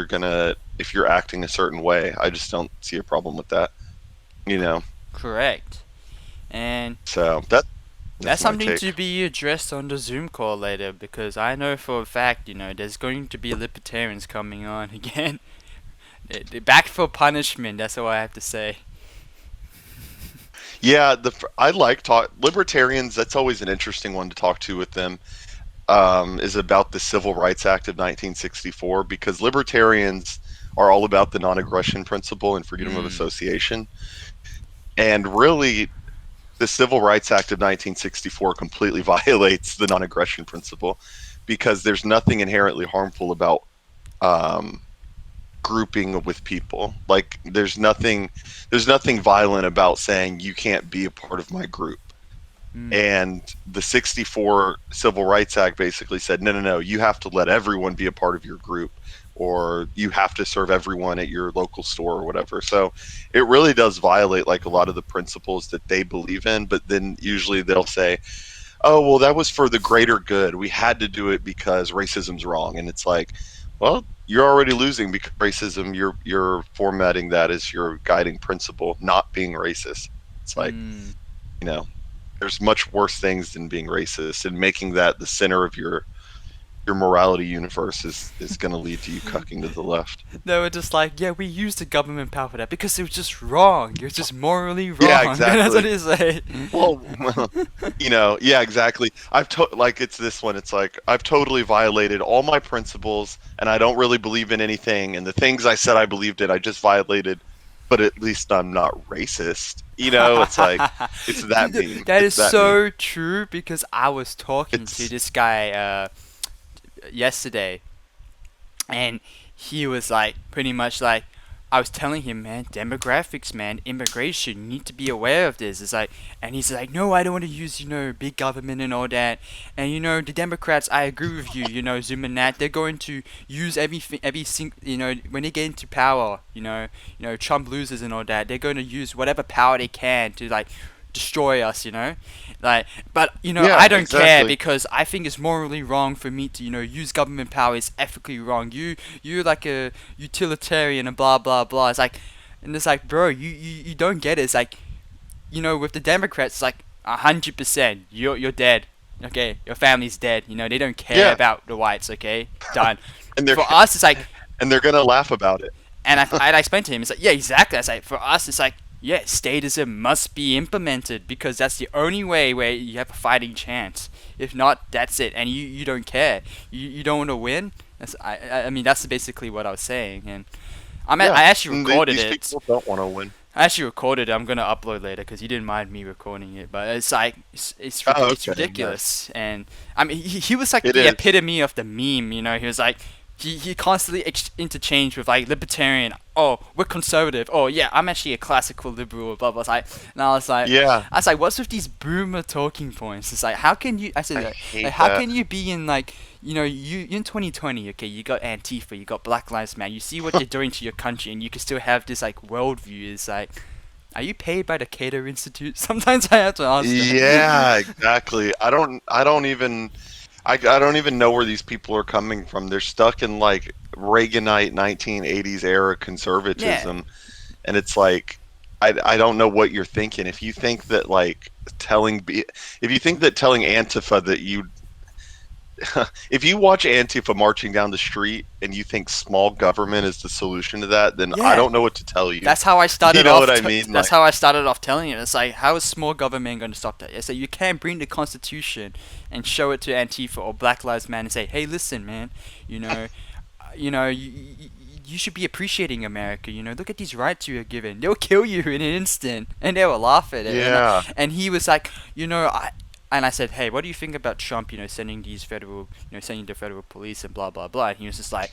you're acting a certain way. I just don't see a problem with that. You know. correct. And So that's that's my something take. to be addressed on the Zoom call later because I know for a fact, you know, there's going to be libertarians coming on again. They're back for punishment. That's all I have to say. Yeah, I like talk libertarians. That's always an interesting one to talk to with them. Is about the Civil Rights Act of 1964 because libertarians are all about the non-aggression principle and freedom of Mm, association. And really, the Civil Rights Act of 1964 completely violates the non-aggression principle because there's nothing inherently harmful about um, grouping with people. Like there's nothing violent about saying you can't be a part of my group. mm, And the 64 Civil Rights Act basically said, no, no, no, you have to let everyone be a part of your group, or you have to serve everyone at your local store or whatever. So it really does violate like a lot of the principles that they believe in. But then usually they'll say, oh, well, that was for the greater good. We had to do it because racism's wrong. And it's like, well, you're already losing because racism, you're formatting that as your guiding principle, not being racist. It's like, mm. you know, there's much worse things than being racist, and making that the center of your morality universe is going to lead to you cucking to the left. They were just like, yeah, we used the government power for that because it was just wrong. You're just morally Yeah, wrong. That's what exactly. they say. Well, you know, yeah, exactly. Like it's this one. It's like I've totally violated all my principles, and I don't really believe in anything. And the things I said I believed in, I just violated. But at least I'm not racist. You know, it's like it's that Dude, meme. that It's is that meme. so true because I was talking to It's this guy yesterday, and he was like pretty much like, I was telling him, man, demographics, man, immigration, you need to be aware of this. It's like, and he's like, no, I don't want to use, big government and all that. And the Democrats, I agree with you, ZoomerNat, they're going to use everything, when they get into power, Trump loses and all that, they're going to use whatever power they can to like destroy us, like, but Yeah, I don't care exactly. because I think it's morally wrong for me to use government power. It's ethically wrong. You're like a utilitarian and blah blah blah. It's like, and it's like, bro, you don't get it. It's like, with the Democrats, it's like 100%. You're dead. Okay, your family's dead. They don't care Yeah, about the whites. Okay, done. and they're For us, it's like, and they're gonna laugh about it. and I explained to him, it's like, yeah, exactly. I say, for us, it's like, yeah, statism must be implemented because that's the only way where you have a fighting chance. If not, that's it, and you don't care. You don't want to win. I mean, that's basically what I was saying, and Yeah, I actually and recorded these it. people don't want to win. I actually recorded it. I'm gonna upload later because he didn't mind me recording it. But it's like Oh, it's okay, nice. ridiculous, and I mean he was like It the is. epitome of the meme. He was like he constantly interchanged with like libertarian. Oh, we're conservative. Oh yeah, I'm actually a classical liberal. Blah blah. And Yeah, I was like, what's with these boomer talking points? It's like, how can you? I I said, hate how that. can you be in like you in 2020? Okay, you got Antifa, you got Black Lives Matter. You see what they're doing to your country, and you can still have this like worldview. It's like, are you paid by the Cato Institute? Sometimes I have to ask that. Yeah, exactly. I don't even know where these people are coming from. They're stuck in like Reaganite 1980s era Yeah, conservatism, and it's like I don't know what you're thinking. If you think that if you think that telling Antifa that you if you watch Antifa marching down the street and you think small government is the solution to that, then I yeah. don't know what to tell you. That's how I You started know off. what I mean? That's Like, how I started off telling you. It's like, how is small government going to stop that? I said, you can't bring the Constitution and show it to Antifa or Black Lives Matter and say, hey, listen, man, you know, you should be appreciating America. Look at these rights you are given. They'll kill you in an instant, and they will laugh at it. yeah, And he was like, and I said, hey, what do you think about Trump? Sending sending the federal police and blah blah blah. And he was just like,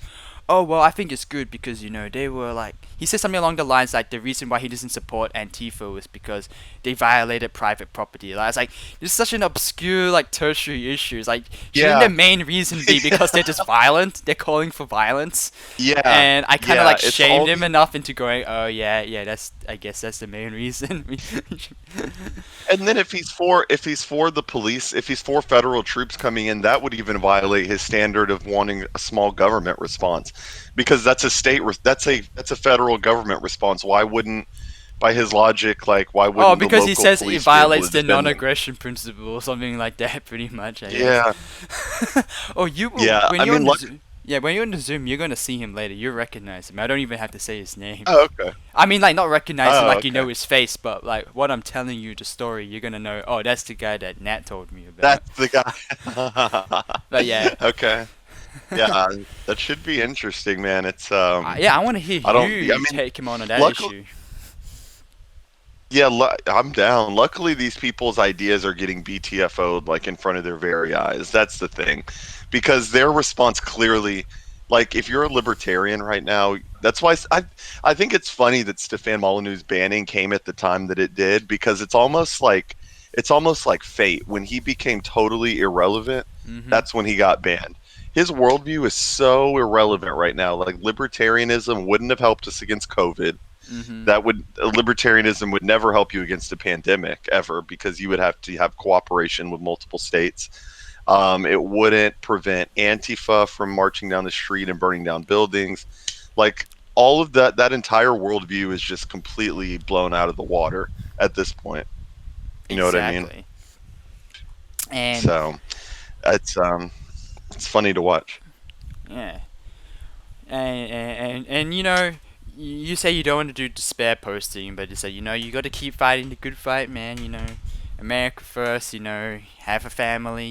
oh well, I think it's good because they were like, he said something along the lines like the reason why he doesn't support Antifa was because they violated private property. Like, I was like, this is such an obscure like tertiary issue. It's like, shouldn't the yeah, main reason be because they're just violent? They're calling for violence, yeah, and I kind of yeah. like It's shamed all him these. enough into going, oh yeah, yeah, I guess that's the main reason. And then if he's for the police, if he's for federal troops coming in, that would even violate his standard of wanting a small government response, because that's a federal government response. Why wouldn't, by his logic, like why Oh, wouldn't the because he local says it police be able violates to the defend them? non-aggression principle or something like that, pretty much, I guess. Yeah, Oh, you yeah. when I you're mean, on the look. Zoom, yeah, when you're on the Zoom, you're gonna see him later. You recognize him. I don't even have to say his name. Oh, okay. I mean, like not recognize him Oh, like you okay. know his face, but like what I'm telling you the story, you're gonna know. Oh, that's the guy that Nat told me about. That's the guy. But yeah, Okay. Yeah, that should be interesting, man. It's yeah, I want to hear I don't. I you mean, take him on that luckily, issue. yeah, I'm down. Luckily, these people's ideas are getting BTFO'd like in front of their very eyes. That's the thing, because their response clearly, like, if you're a libertarian right now, that's why I think it's funny that Stefan Molyneux's banning came at the time that it did, because it's almost like fate. When he became totally irrelevant, Mhm. that's when he got banned. His worldview is so irrelevant right now. Like, libertarianism wouldn't have helped us against COVID. Mhm. Libertarianism would never help you against a pandemic ever, because you would have to have cooperation with multiple states. It wouldn't prevent Antifa from marching down the street and burning down buildings. Like, all of that entire worldview is just completely blown out of the water at this point. You know what I mean? Exactly. And So it's funny to watch. yeah, and you say you don't want to do despair posting, but you say you got to keep fighting the good fight, man. America first. Have a family.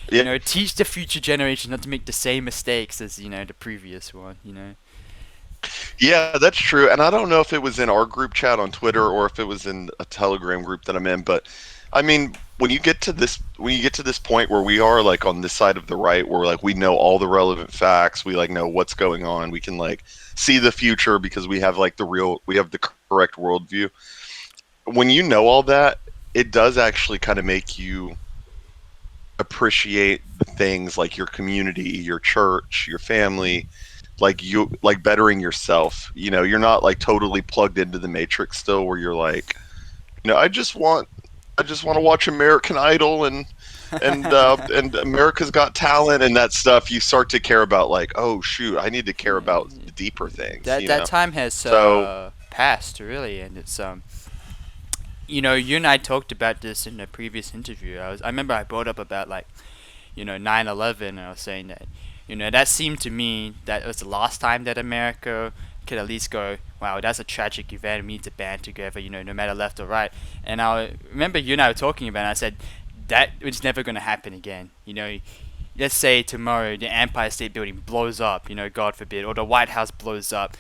Yeah, Teach the future generation not to make the same mistakes as the previous one. yeah, that's true. And I don't know if it was in our group chat on Twitter or if it was in a Telegram group that I'm in, but I mean, when you get to this point where we are like on this side of the right, where like we know all the relevant facts, we like know what's going on, we can like see the future because we have like we have the correct worldview. When you know all that, it does actually kind of make you appreciate the things like your community, your church, your family, like you like bettering yourself. You know, you're not like totally plugged into the matrix still, where you're like, you know, I just want to watch American Idol and America's Got Talent and that stuff. You start to care about like, oh shoot, I need to care about the deeper things, That you that know. time has So passed really, and it's you and I talked about this in a previous interview. I remember I brought up about like 9/11, and I was saying that that seemed to me that it was the last time that America could at least go, wow, that's a tragic event. We need to band together, no matter left or right. And I remember you and I were talking about it, and I said that it's never going to happen again. Let's say tomorrow the Empire State Building blows up, God forbid, or the White House blows up.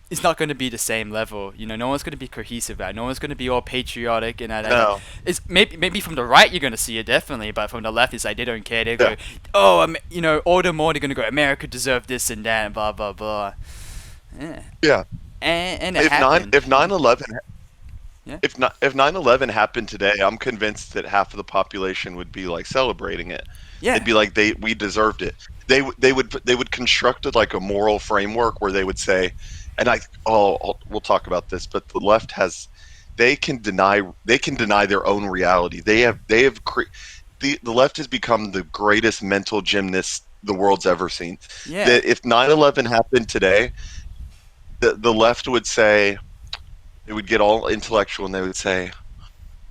It's not going to be the same level. No one's going to be cohesive about it. No one's going to be all patriotic and no, it's maybe from the right you're going to see it definitely, but from the left it's like they don't care. They yeah, go, oh, all the more they're going to go, America deserved this and that, and blah blah blah. Yeah, yeah. and it If nine happened. if 9/11 Yeah, if 9/11 happened today, I'm convinced that half of the population would be like celebrating it. They'd yeah, be like, we deserved it. They would construct it like a moral framework where they would say, and we'll talk about this, but the left has they can deny their own reality. The left has become the greatest mental gymnast the world's ever seen. yeah. That if 9/11 happened today, the left would say, they would get all intellectual and they would say, you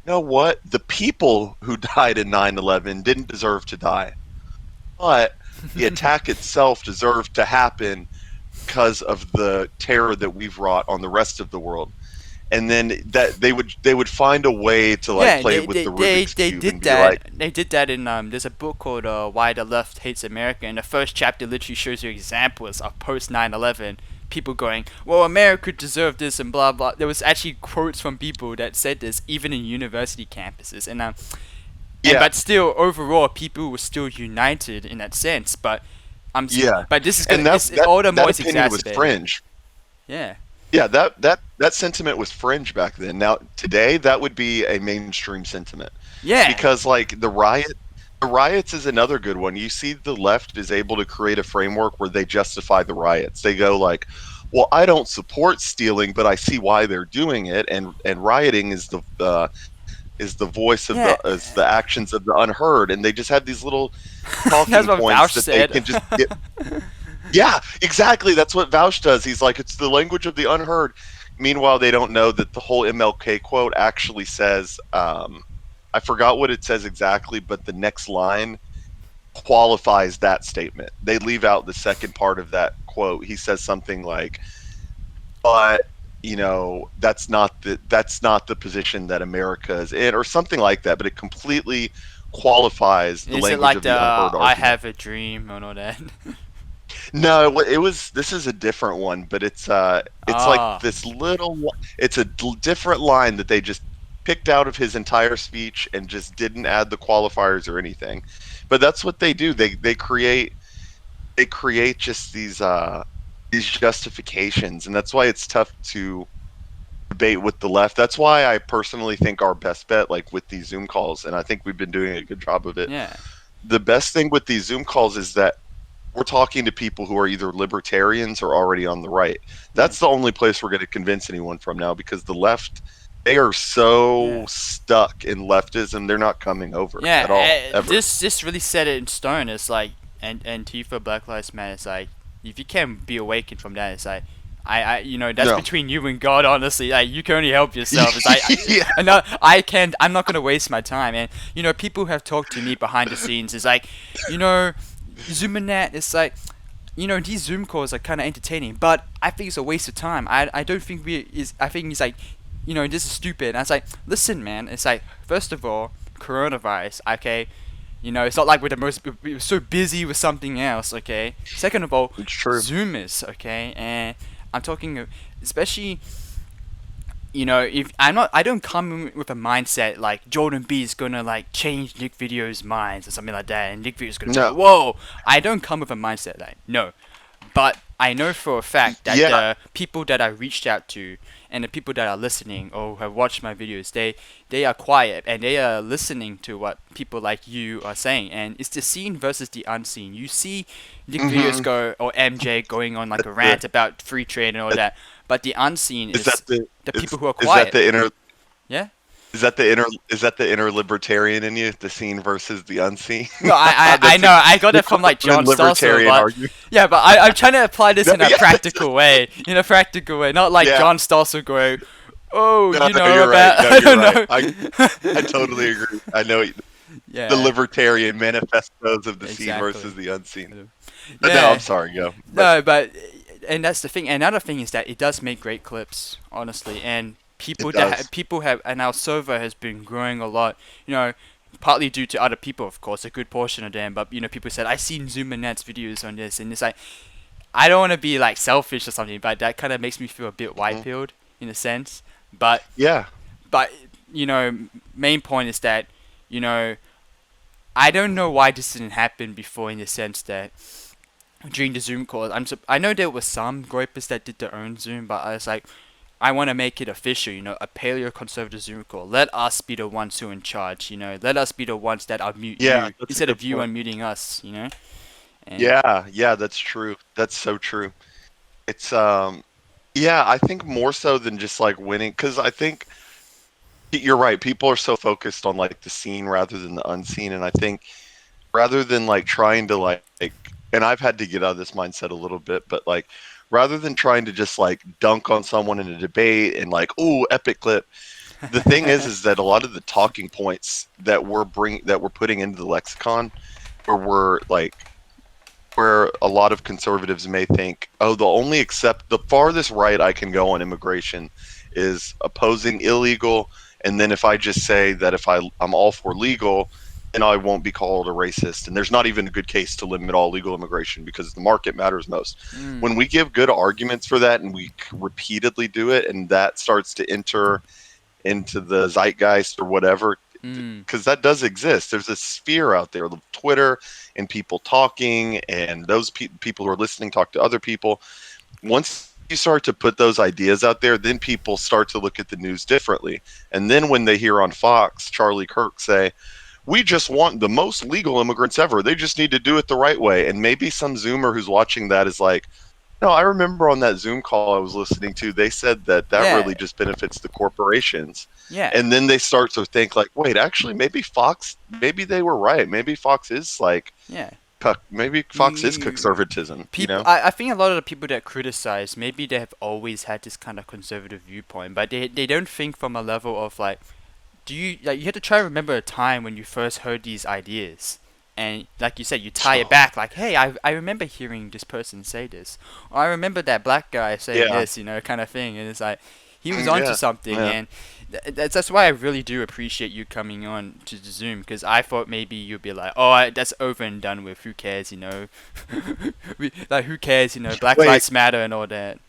know what? The people who died in 9/11 didn't deserve to die. But the attack itself deserved to happen because of the terror that we've wrought on the rest of the world. And then that they would find a way to like Yeah, play it with the Rubik's they cube did and be that. like, They did that in there's a book called Why the Left Hates America, and the first chapter literally shows you examples of post 9/11 people going, well, America deserved this and blah blah. There was actually quotes from people that said this even in university campuses, and yeah, but still overall people were still united in that sense. But yeah. but this is And gonna that it's that all the that more it's opinion was exacerbated. fringe. Yeah, Yeah, that sentiment was fringe back then. Now today that would be a mainstream sentiment. yeah, Because like the riots is another good one. You see the left is able to create a framework where they justify the riots. They go like, well, I don't support stealing, but I see why they're doing it, and rioting is the voice of yeah. the actions of the unheard, and they just have these little talking That's what points Vouch that they said. can just get. Yeah, exactly. That's what Vouch does. He's like, it's the language of the unheard. Meanwhile, they don't know that the whole MLK quote actually says, I forgot what it says exactly, but the next line qualifies that statement. They leave out the second part of that quote. He says something like, but that's not the position that America is in, or something like that. But it completely qualifies the Is it language like of the the unheard I argument. have a dream and all that? No, it was. This is a different one, but it's like Ah, this It's a different line that they just picked out of his entire speech and just didn't add the qualifiers or anything. But that's what they do. They create just these justifications, and that's why it's tough to debate with the left. That's why I personally think our best bet, like with these Zoom calls, and I think we've been doing a good job of it. yeah, The best thing with these Zoom calls is that we're talking to people who are either libertarians or already on the right. yeah, That's the only place we're going to convince anyone from now, because the left, they are so yeah, stuck in leftism, they're not coming over yeah. at all, ever. This really set it in stone. It's like and Antifa, Black Lives Matter. It's like if you can't be awakened from that, it's like that's No. between you and God. Honestly, like you can only help yourself. It's like Yeah. I know I can't. I'm not gonna waste my time. And people have talked to me behind the scenes. It's like you know, ZoomerNat. It's like these Zoom calls are kind of entertaining, but I think it's a waste of time. I don't think I think it's like, this is stupid. And I was like, listen, man. It's like, first of all, coronavirus. Okay, it's not like we're so busy with something else. Okay. Second of all, It's true. Zoomers. Okay, and I'm talking, especially if I don't come in with a mindset like Jordan B is gonna like change Nick Video's minds or something like that, and Nick Video's gonna be like, No. whoa. I don't come with a mindset like no, but I know for a fact that Yeah. the people that I reached out to and the people that are listening or have watched my videos, they are quiet and they are listening to what people like you are saying, and it's the seen versus the unseen. You see Nick Videos Hmm. go or MJ going on like a That's the. rant about free trade and all that, but the unseen Is is that the? the people who are Is that quiet. the inner? Yeah. Is that the inner? Is that the inner libertarian in you? The seen versus the unseen. No, I That's know I got the it from like common John Stossel, libertarian but argument. yeah, but I'm trying to apply this No, in a yeah, practical way, not like yeah. John Stossel going, oh, No, no, about you're right. No, I you're don't right. know. I totally agree. I know the Yeah, libertarian manifestos of the seen exactly. versus the unseen. But no, I'm Yeah, sorry, go. But no, but and that's the thing. Another thing is that it does make great clips, honestly, and it does. people have, and our server has been growing a lot. You know, partly due to other people, of course, a good portion of them. But people said I seen ZoomerNat's videos on this, and it's like I don't want to be like selfish or something, but that kind of makes me feel a bit white Mhm. pilled in a sense. But Yeah. but main point is that you know I don't know why this didn't happen before in the sense that during the Zoom call, I know there was some groypers that did their own Zoom, but I was like, I want to make it official, a paleo conservative Zoom call. Let us be the ones who are in charge, let us be the ones that unmute Yeah, you that's a instead good of you point. unmuting us, and Yeah, yeah, that's true. That's so true. It's yeah, I think more so than just like winning, because I think you're right. People are so focused on like the seen rather than the unseen, and I think rather than like trying to and I've had to get out of this mindset a little bit, but like rather than trying to just like dunk on someone in a debate and like, oh, epic clip, the thing is that a lot of the talking points that we're putting into the lexicon, where we're like where a lot of conservatives may think, oh, the farthest right I can go on immigration is opposing illegal, and then if I just say that I'm all for legal, then I won't be called a racist. And there's not even a good case to limit all legal immigration because the market matters most. When mm, we give good arguments for that and we repeatedly do it, and that starts to enter into the zeitgeist or whatever, mm, because that does exist. There's a sphere out there, Twitter and people talking, and those people who are listening talk to other people. Once you start to put those ideas out there, then people start to look at the news differently. And then when they hear on Fox Charlie Kirk say, we just want the most legal immigrants ever, they just need to do it the right way. And maybe some Zoomer who's watching that is like, no, I remember on that Zoom call I was listening to, they said that that yeah, really just benefits the corporations. yeah, And then they start to think like, wait, actually, maybe they were right. Maybe Fox is like, yeah. maybe Fox is You, conservatism, you people, know? I think a lot of the people that criticize, maybe they have always had this kind of conservative viewpoint, but they don't think from a level of like, you have to try to remember a time when you first heard these ideas, and like you said, you tie it Oh, back like, hey, I remember hearing this person say this, or I remember that black guy saying yeah, this, kind of thing, and it's like he was onto yeah, something, yeah. and that's why I really do appreciate you coming on to the Zoom, because I thought maybe you'd be like, oh, that's over and done with, who cares, like who cares, Black Wait, Lives Matter and all that,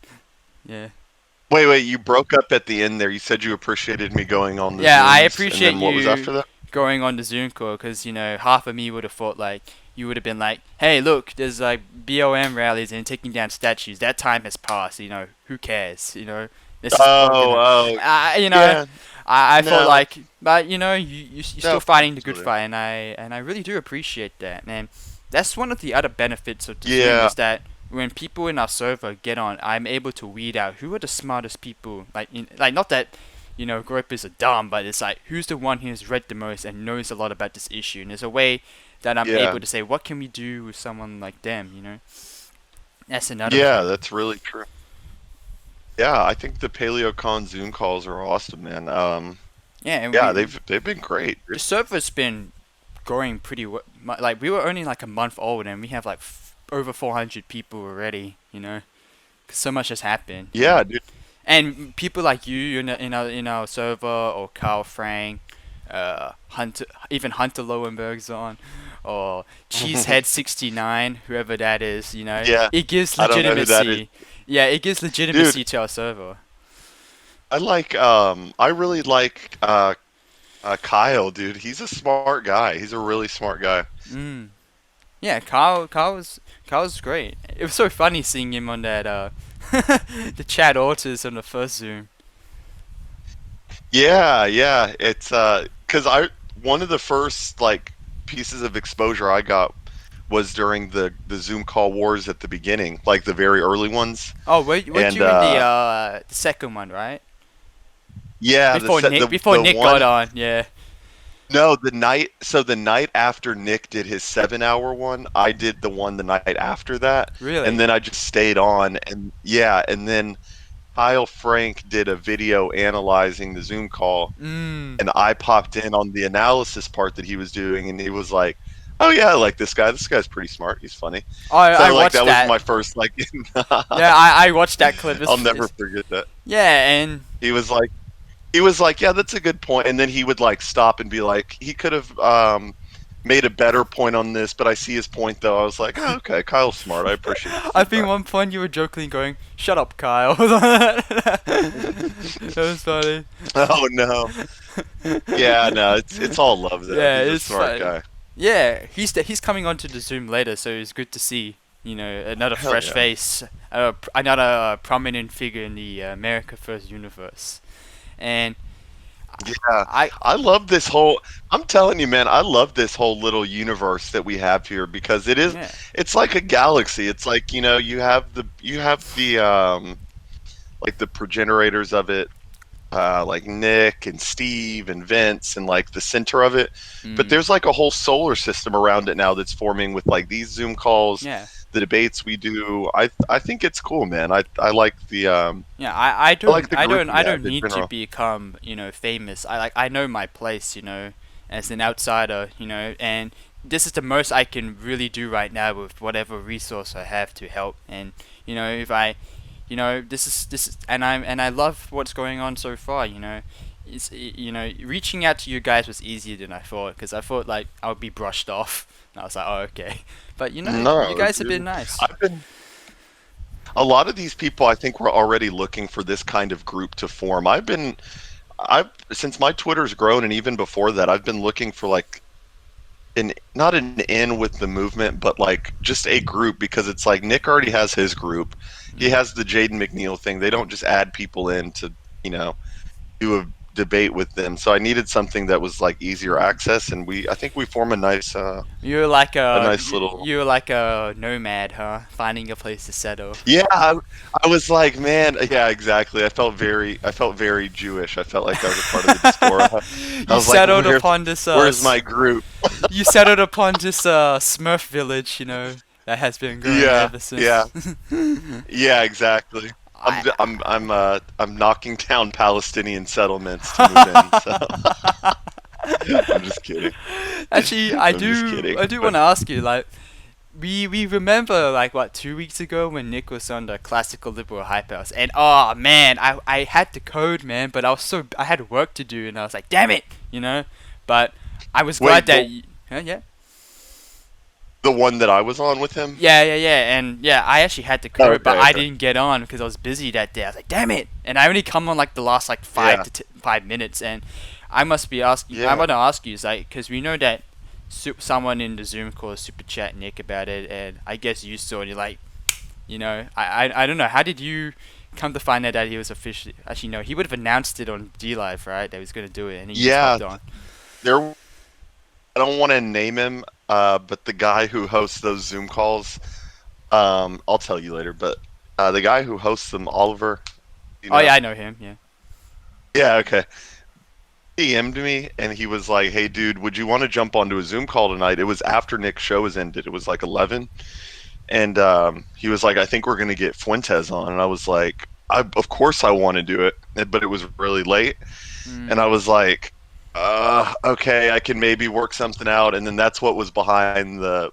yeah. wait. You broke up at the end there. You said you appreciated me going on the Yeah, I Zooms, and appreciate then what was you after that? going on the Zoom call because half of me would have thought like you would have been like, hey, look, there's like BLM rallies and taking down statues. That time has passed. Who cares? This is all Oh, gonna. oh, I yeah. I thought No, like, but you're no, still fighting the good absolutely. fight, and I really do appreciate that, and that's one of the other benefits of the Zoom Yeah, is that when people in our server get on, I'm able to weed out who are the smartest people. Like not that gropers are dumb, but it's like who's the one who's read the most and knows a lot about this issue, and there's a way that I'm yeah, able to say what can we do with someone like them. That's another yeah. thing. That's really true. Yeah, I think the PaleoCon Zoom calls are awesome, man. Yeah, and Yeah, we they've been great. the server's been growing pretty like we were only like a month old and we have like over 400 people already. 'Cause so much has happened, Yeah, dude. and people like you in our server or Carl Frank, Hunter, even Hunter Lowenberg's on, or Cheesehead69, whoever that is. Yeah, It gives I don't know who that is, legitimacy. Yeah, it gives dude. legitimacy to our server. I really like Kyle, dude. He's a smart guy. He's a really smart guy. Mm. Yeah, Carl was great. It was so funny seeing him on that the chat autos on the first Zoom. Yeah, yeah. It's 'cause I one of the first like pieces of exposure I got was during the Zoom call wars at the beginning, like the very early ones. Oh, weren't And you in the second one, right? yeah, Before Nick, before the Nick got one on, yeah. no, the night after Nick did his 7 hour one, I did the one the night after that, and Really? then I just stayed on and yeah, and then Kyle Frank did a video analyzing the Zoom call Mm. and I popped in on the analysis part that he was doing, and he was like, "Oh yeah, I like this guy. This guy's pretty smart. He's funny." Oh, I So like watched that was that. my first like. Yeah, I watched that clip. I'll never forget that. Yeah, and He was like, "Yeah, that's a good point," and then he would like stop and be like, "He could have made a better point on this, but I see his point though." I was like, "Oh, okay, Kyle's smart. I appreciate the I think feedback." one point you were jokingly going, "Shut up, Kyle." That was funny. Oh no, yeah, no, it's all love though. Yeah, He's a it's smart fun. guy. Yeah, he's coming onto the Zoom later, so it's good to see. Another Hell fresh yeah. face, another prominent figure in the America First universe, and Yeah, I I love this whole. I'm telling you, man, I love this whole little universe that we have here because yeah. it's like a galaxy. It's like, you have the like the progenitors of it, like Nick and Steve and Vince and like the center of it. But Mm, there's like a whole solar system around it now that's forming with like these Zoom calls, yeah. the debates we do. I think it's cool, man. Yeah, I I like don't the I group don't we I have don't in need to general. become, famous. I know my place, as an outsider, and this is the most I can really do right now with whatever resource I have to help. And if I, this is and I love what's going on so far. Reaching out to you guys was easier than I thought because I thought like I would be brushed off. And I was like, oh okay, but you No, guys have been dude. nice. I've been a lot of these people I think were already looking for this kind of group to form. I've since my Twitter's grown and even before that, I've been looking for like an not an in with the movement, but like just a group because it's like Nick already has his group. He Mm. has the Jaden McNeil thing. They don't just add people in to, you know, do a debate with them. So I needed something that was like easier Mm. access and I think we form You're like a a nice you- little. you're like a nomad, huh? Finding a place to settle. Yeah, I was like, man, yeah, exactly. I felt very Jewish. I felt like I was a part of the diaspora. I You was like, settled upon this where's my group? you settled upon this Smurf village, that has been growing Yeah, ever since. yeah, yeah, exactly. I I'm knocking down Palestinian settlements to move in. So I'm just kidding. actually I'm just I kidding. do But want to ask you like we remember like what 2 weeks ago when Nick was on the classical liberal hype house and oh man I had the code man but I had work to do and I was like damn it but I was glad wait, that huh, yeah. the one that I was on with him? Yeah, and yeah, I actually had the Oh, code, but okay, I okay. didn't get on because I was busy that day. I was like, damn it! And I only come on like the last like Yeah, 5 minutes, and I must be asking. I yeah, want to ask you, is like, because we know that someone in the Zoom call super chat Nick about it, and I guess you saw, and you're like, I don't know, how did you come to find out that he was officially? Actually, no, he would have announced it on D Live, right? That he was gonna do it, and he just yeah. hopped on. There. I don't want to name him, but the guy who hosts those Zoom calls, I'll tell you later. But the guy who hosts them, Oliver, you Oh know? yeah, I know him. Yeah. Yeah, okay. He DM'd me and he was like, "Hey, dude, would you want to jump onto a Zoom call tonight?" It was after Nick's show was ended. It was like 11, and he was like, "I think we're gonna get Fuentes on," and I was like, Of course I want to do it," but it was really late, and Mm. I was like, okay, I can maybe work something out," and then that's what was behind the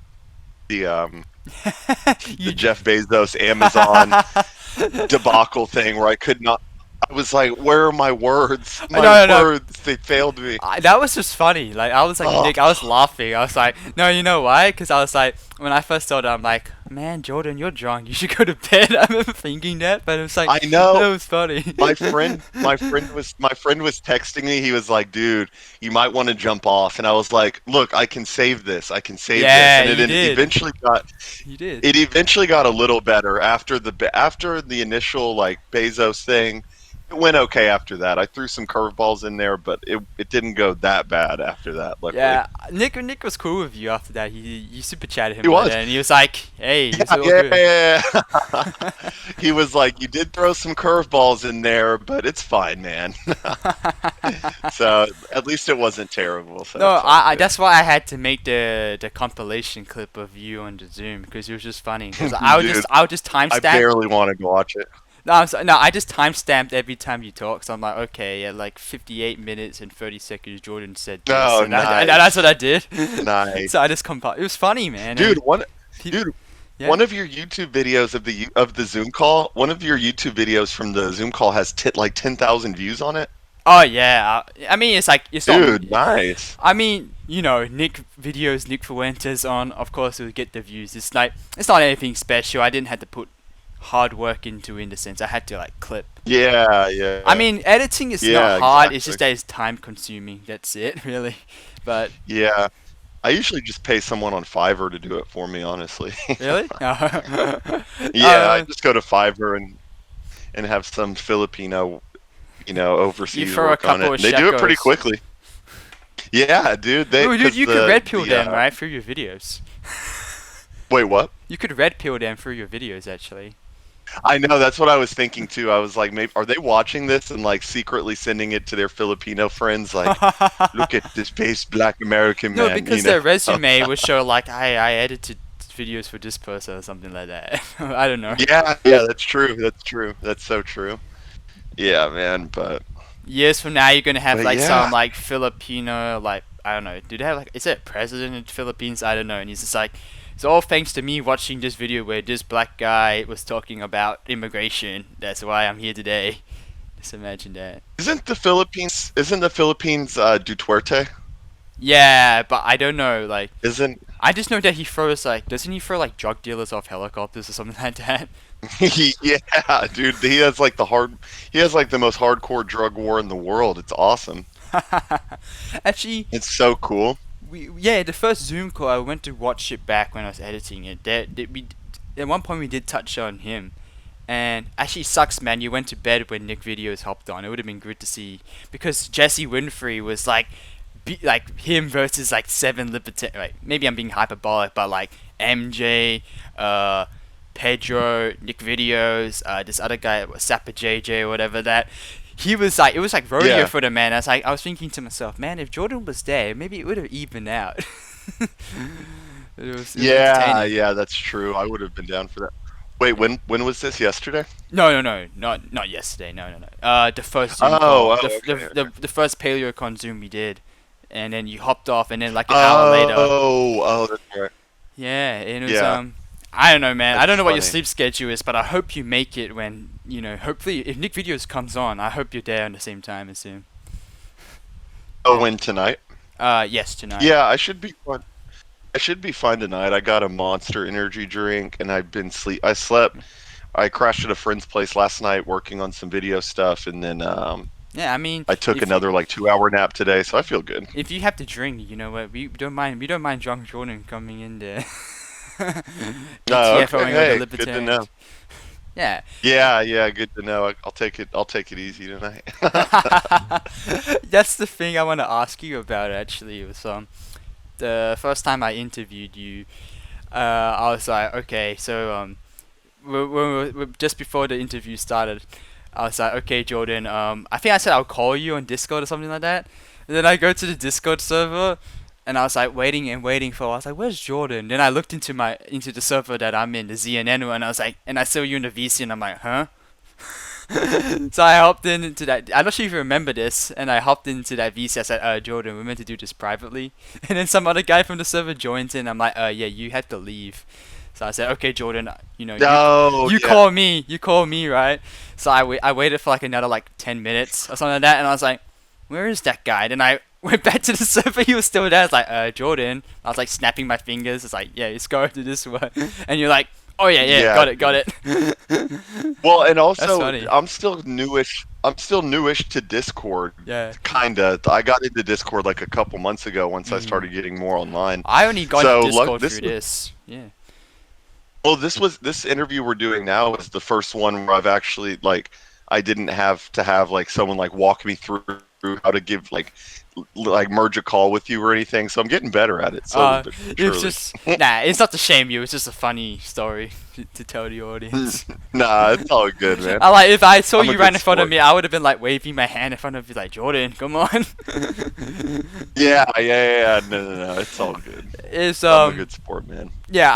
you. Jeff Bezos Amazon debacle thing where I could not. I was like, where are my words? No, My no, no. words, they failed me. That was just funny. Like I was like Oh, Nick, I was laughing. I was like, no, you know why? Because I was like, when I first saw that, I'm like, man, Jordan, you're drunk. You should go to bed. I remember thinking that, but it was like, I know. that was funny. My friend was texting me. He was like, "Dude, you might want to jump off." And I was like, "Look, I can save this. I can save this." Yeah, And it you did. eventually got You did. it eventually got a little better after the initial like Bezos thing. It went okay after that. I threw some curveballs in there, but it didn't go that bad after that, luckily. Yeah, Nick was cool with you after that. You super chatted He him later, was. and he was like, "Hey, it's Yeah, all yeah, good." yeah. Yeah. He was like, "You did throw some curveballs in there, but it's fine, man." So at least it wasn't terrible, so No, it's all I good. that's why I had to make the compilation clip of you on the Zoom because it was just funny. Because Dude, I would just I timestamp. barely want to watch it. No, no, I just timestamped every time you talk. So I'm like, okay, at like 58 minutes and 30 seconds, Jordan said this, Oh, and that's what nice. I did. So I Nice. just compiled. It was funny, man, Dude, and one people, dude, yeah. one of your YouTube videos of the Zoom call, one of your YouTube videos from the Zoom call has like 10,000 views on it. Oh yeah, I mean it's like it's not. Dude, nice. I mean, Nick videos, Nick Fuentes on. Of course, it will get the views. It's not anything special. I didn't have to put hard work into in the sense I had to like clip. Yeah, I yeah. mean, editing is not Yeah, hard. It's just exactly. that it's time consuming. That's it, really. But Yeah. I usually just pay someone on Fiverr to do it for me, honestly. really, Yeah, I just go to Fiverr and have some Filipino, you overseas throw a work on couple it. of And they do it pretty shekos. quickly. Yeah, dude, Ooh, dude, because you could red pill the them right through your videos. wait, what? You could red pill them through your videos actually. I know that's what I was thinking too. I was like, maybe are they watching this and like secretly sending it to their Filipino friends? Like, look at this base black American No, man, because their resume would show like I edited videos for this person or something like that. I don't know. Yeah, yeah, that's true. That's true. That's so true. Yeah, man. Years from now, you're gonna have But like some yeah, like Filipino, like I don't know. Do they have like is it president in the Philippines? I don't know. And he's just like, it's all thanks to me watching this video where this black guy was talking about immigration. That's why I'm here today. Just imagine that. isn't the Philippines Duterte? Yeah, but I don't know. Like, Isn't I just know that he throws like, doesn't he throw like drug dealers off helicopters or something like that? yeah, dude, he has like the most hardcore drug war in the world. It's awesome. Actually, It's so cool. yeah, the first Zoom call I went to watch it back when I was editing it. At one point we did touch on him, and actually sucks, man. You went to bed when Nick videos hopped on. It would have been good to see because Jesse Winfrey was like, like him versus like seven libertarian. Like maybe I'm being hyperbolic, but like MJ, uh, Pedro, Nick videos, this other guy, Sapper JJ or whatever that. He was like, it was like rodeo Yeah. for the man. I was thinking to myself, man, if Jordan was there, maybe it would have evened out. It was Yeah, entertaining. yeah, that's true. I would have been down for that. Wait, when was this? Yesterday? No, no, no, not yesterday. No, no, no. The first Zoom call, Oh, oh, okay, okay. the first PaleoCon Zoom we did, and then you hopped off, and then like an hour later, Oh, that's right. yeah, and it was Yeah, I don't know, man. I don't that's know what your funny. sleep schedule is, but I hope you make it when hopefully if Nick Videos comes on, I hope you're there at the same time as him. Oh, when tonight? Yes, tonight. Yeah, I should be fine. I should be fine tonight. I got a Monster energy drink, and I've been sleep. I slept. I crashed at a friend's place last night working on some video stuff, and then Yeah, I mean, I took another like 2 hour nap today, so I feel good. if you have to drink, you know what? We don't mind drunk Jordan coming in there. Oh, okay. BTFOing with the Hey, good to know. libertarians. Yeah. Yeah, yeah, good to know. I'll take it. I'll take it easy tonight. That's the thing I want to ask you about actually. It was the first time I interviewed you, I was like, okay, so just before the interview started, I was like, okay, Jordan, I think I said I'll call you on Discord or something like that. And then I go to the Discord server, and I was like waiting and waiting for. I was like, where's Jordan? Then I looked into the server that I'm in, the ZNN one. And I was like, and I saw you in the VC, and I'm like, huh? So I hopped into that. I'm not sure if you remember this, and I hopped into that VC. I said, Jordan, we're meant to do this privately. And then some other guy from the server joins in. I'm like, yeah, you had to leave. So I said, okay, Jordan, Oh yeah, you call me, right? So I waited for like another like 10 minutes or something like that, and I was like, where is that guy? Then I went back to the server. He was still there. I was like, Jordan. I was like snapping my fingers. It's like, yeah, it's going to this one, and you're like, oh yeah, yeah, yeah. got it. Well, and That's also funny. I'm still newish. I'm still newish to Discord. Yeah. Kinda. I got into Discord like a couple months ago once I Mm. started getting more online. I only got into So look, Discord this through was this. Yeah. well, this interview we're doing now is the first one where I've actually like I didn't have to have like someone like walk me through how to give like merge a call with you or anything. So I'm getting better at it slowly Uh, but it's surely. just nah. It's not to shame you. It's just a funny story to tell the audience. Nah, it's all good, man. I like if I saw I'm a you right good in front of sport. me, I would have been like waving my hand in front of you, like Jordan, come on. Yeah, yeah, yeah, yeah. No, no, no. It's all good. Is I'm a good sport, man. Yeah,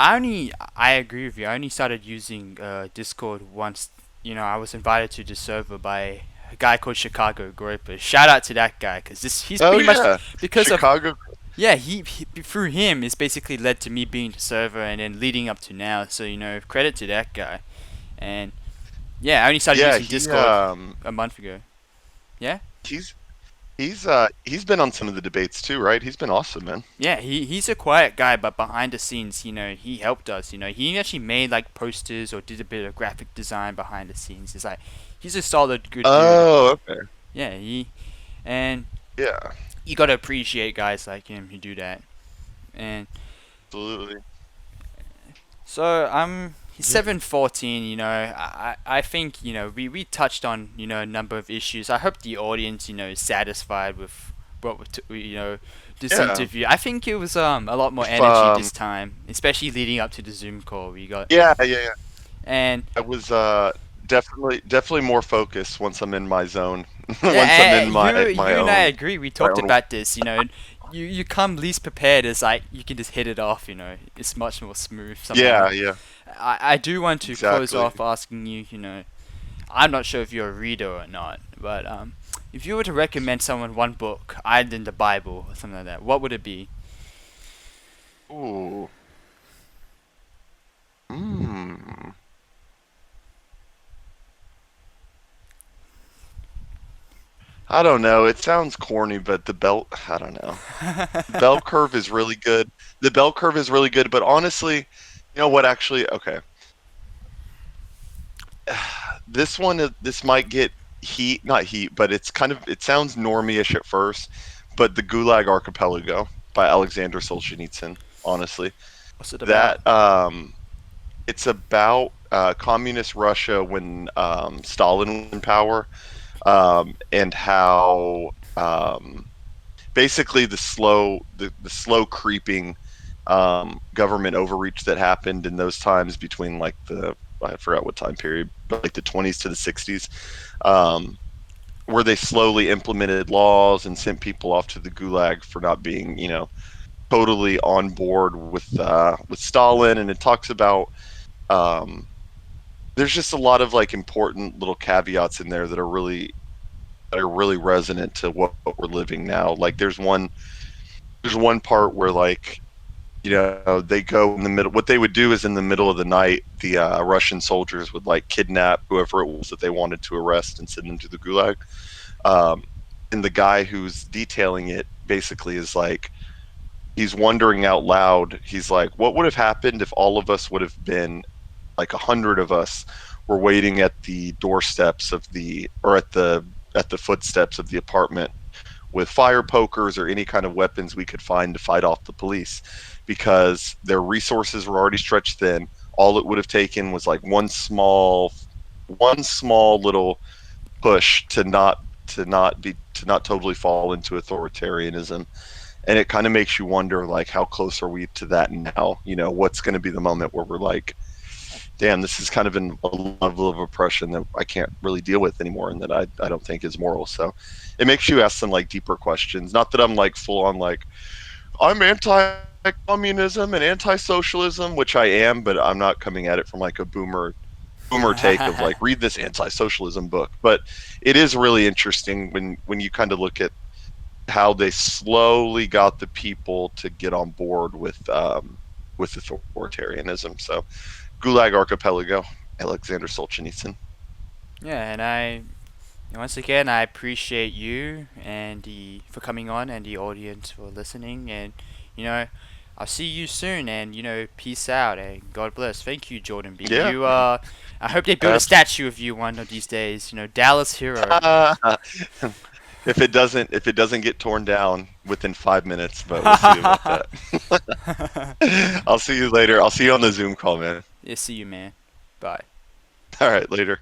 I agree with you. I only started using Discord once. I was invited to the server by a guy called Chicago Groper. Shout out to that guy, cause he's Oh pretty much yeah, because of Chicago. yeah he through him it's basically led to me being the server and then leading up to now. So credit to that guy. And yeah, I only started Yeah, using Discord a month ago. Yeah. he's he's been on some of the debates too, right? He's been awesome, man. Yeah, he's a quiet guy, but behind the scenes, he helped us. He actually made like posters or did a bit of graphic design behind the scenes. It's like he's a solid, good dude. Oh, okay. Yeah, and Yeah, you gotta appreciate guys like him who do that. And absolutely. so he's Yeah. 714. I think we touched on a number of issues. I hope the audience is satisfied with what this Yeah. interview. I think it was a lot more If energy this time, especially leading up to the Zoom call we got. yeah, yeah, yeah. And I was definitely more focused once I'm in my zone. Once I'm yeah, in my you and I own agree. We my talked own. about this. You come least prepared as like you can just hit it off. It's much more smooth somehow. Yeah, yeah. I do want to close Exactly. off asking you. I'm not sure if you're a reader or not, but if you were to recommend someone one book, other than the Bible or something like that, what would it be? Ooh. Hmm. I don't know. It sounds corny, but I don't know. The bell curve is really good. The bell curve is really good, but honestly, you know what actually, okay. This might get heat, not heat, but it sounds normie-ish at first, but the Gulag Archipelago by Alexander Solzhenitsyn, honestly. What's it about? That it's about communist Russia when Stalin was in power, and how basically the slow creeping government overreach that happened in those times between like I forgot what time period, but like the 20s to the 60s, um, where they slowly implemented laws and sent people off to the gulag for not being, totally on board with Stalin. And it talks about um, there's just a lot of like important little caveats in there that are really resonant to what we're living now. Like there's one part where like they go in the middle. What they would do is in the middle of the night, the Russian soldiers would like kidnap whoever it was that they wanted to arrest and send them to the gulag. Um, and the guy who's detailing it basically is like he's wondering out loud. He's like, what would have happened if all of us would have been like 100 of us were waiting at the doorsteps of the or at the footsteps of the apartment with fire pokers or any kind of weapons we could find to fight off the police, because their resources were already stretched thin. All it would have taken was like one small little push to not totally fall into authoritarianism. And it kind of makes you wonder like how close are we to that now? What's going to be the moment where we're like, damn, this is kind of a level of oppression that I can't really deal with anymore, and that I don't think is moral. So it makes you ask some like deeper questions. Not that I'm like full on like I'm anti-communism and anti-socialism, which I am, but I'm not coming at it from like a boomer take of like read this anti-socialism book. But it is really interesting when you kind of look at how they slowly got the people to get on board with with authoritarianism. So, Gulag Archipelago, Alexander Solzhenitsyn. Yeah, and once again, I appreciate you and the for coming on and the audience for listening. And you know, I'll see you soon. And peace out and God bless. Thank you, Jordan B. Yeah, You I hope they build a absolutely. statue of you one of these days. Dallas hero. If it doesn't get torn down within 5 minutes, but we'll see about that. I'll see you later. I'll see you on the Zoom call, man. Yeah, see you, man. Bye. All right, later.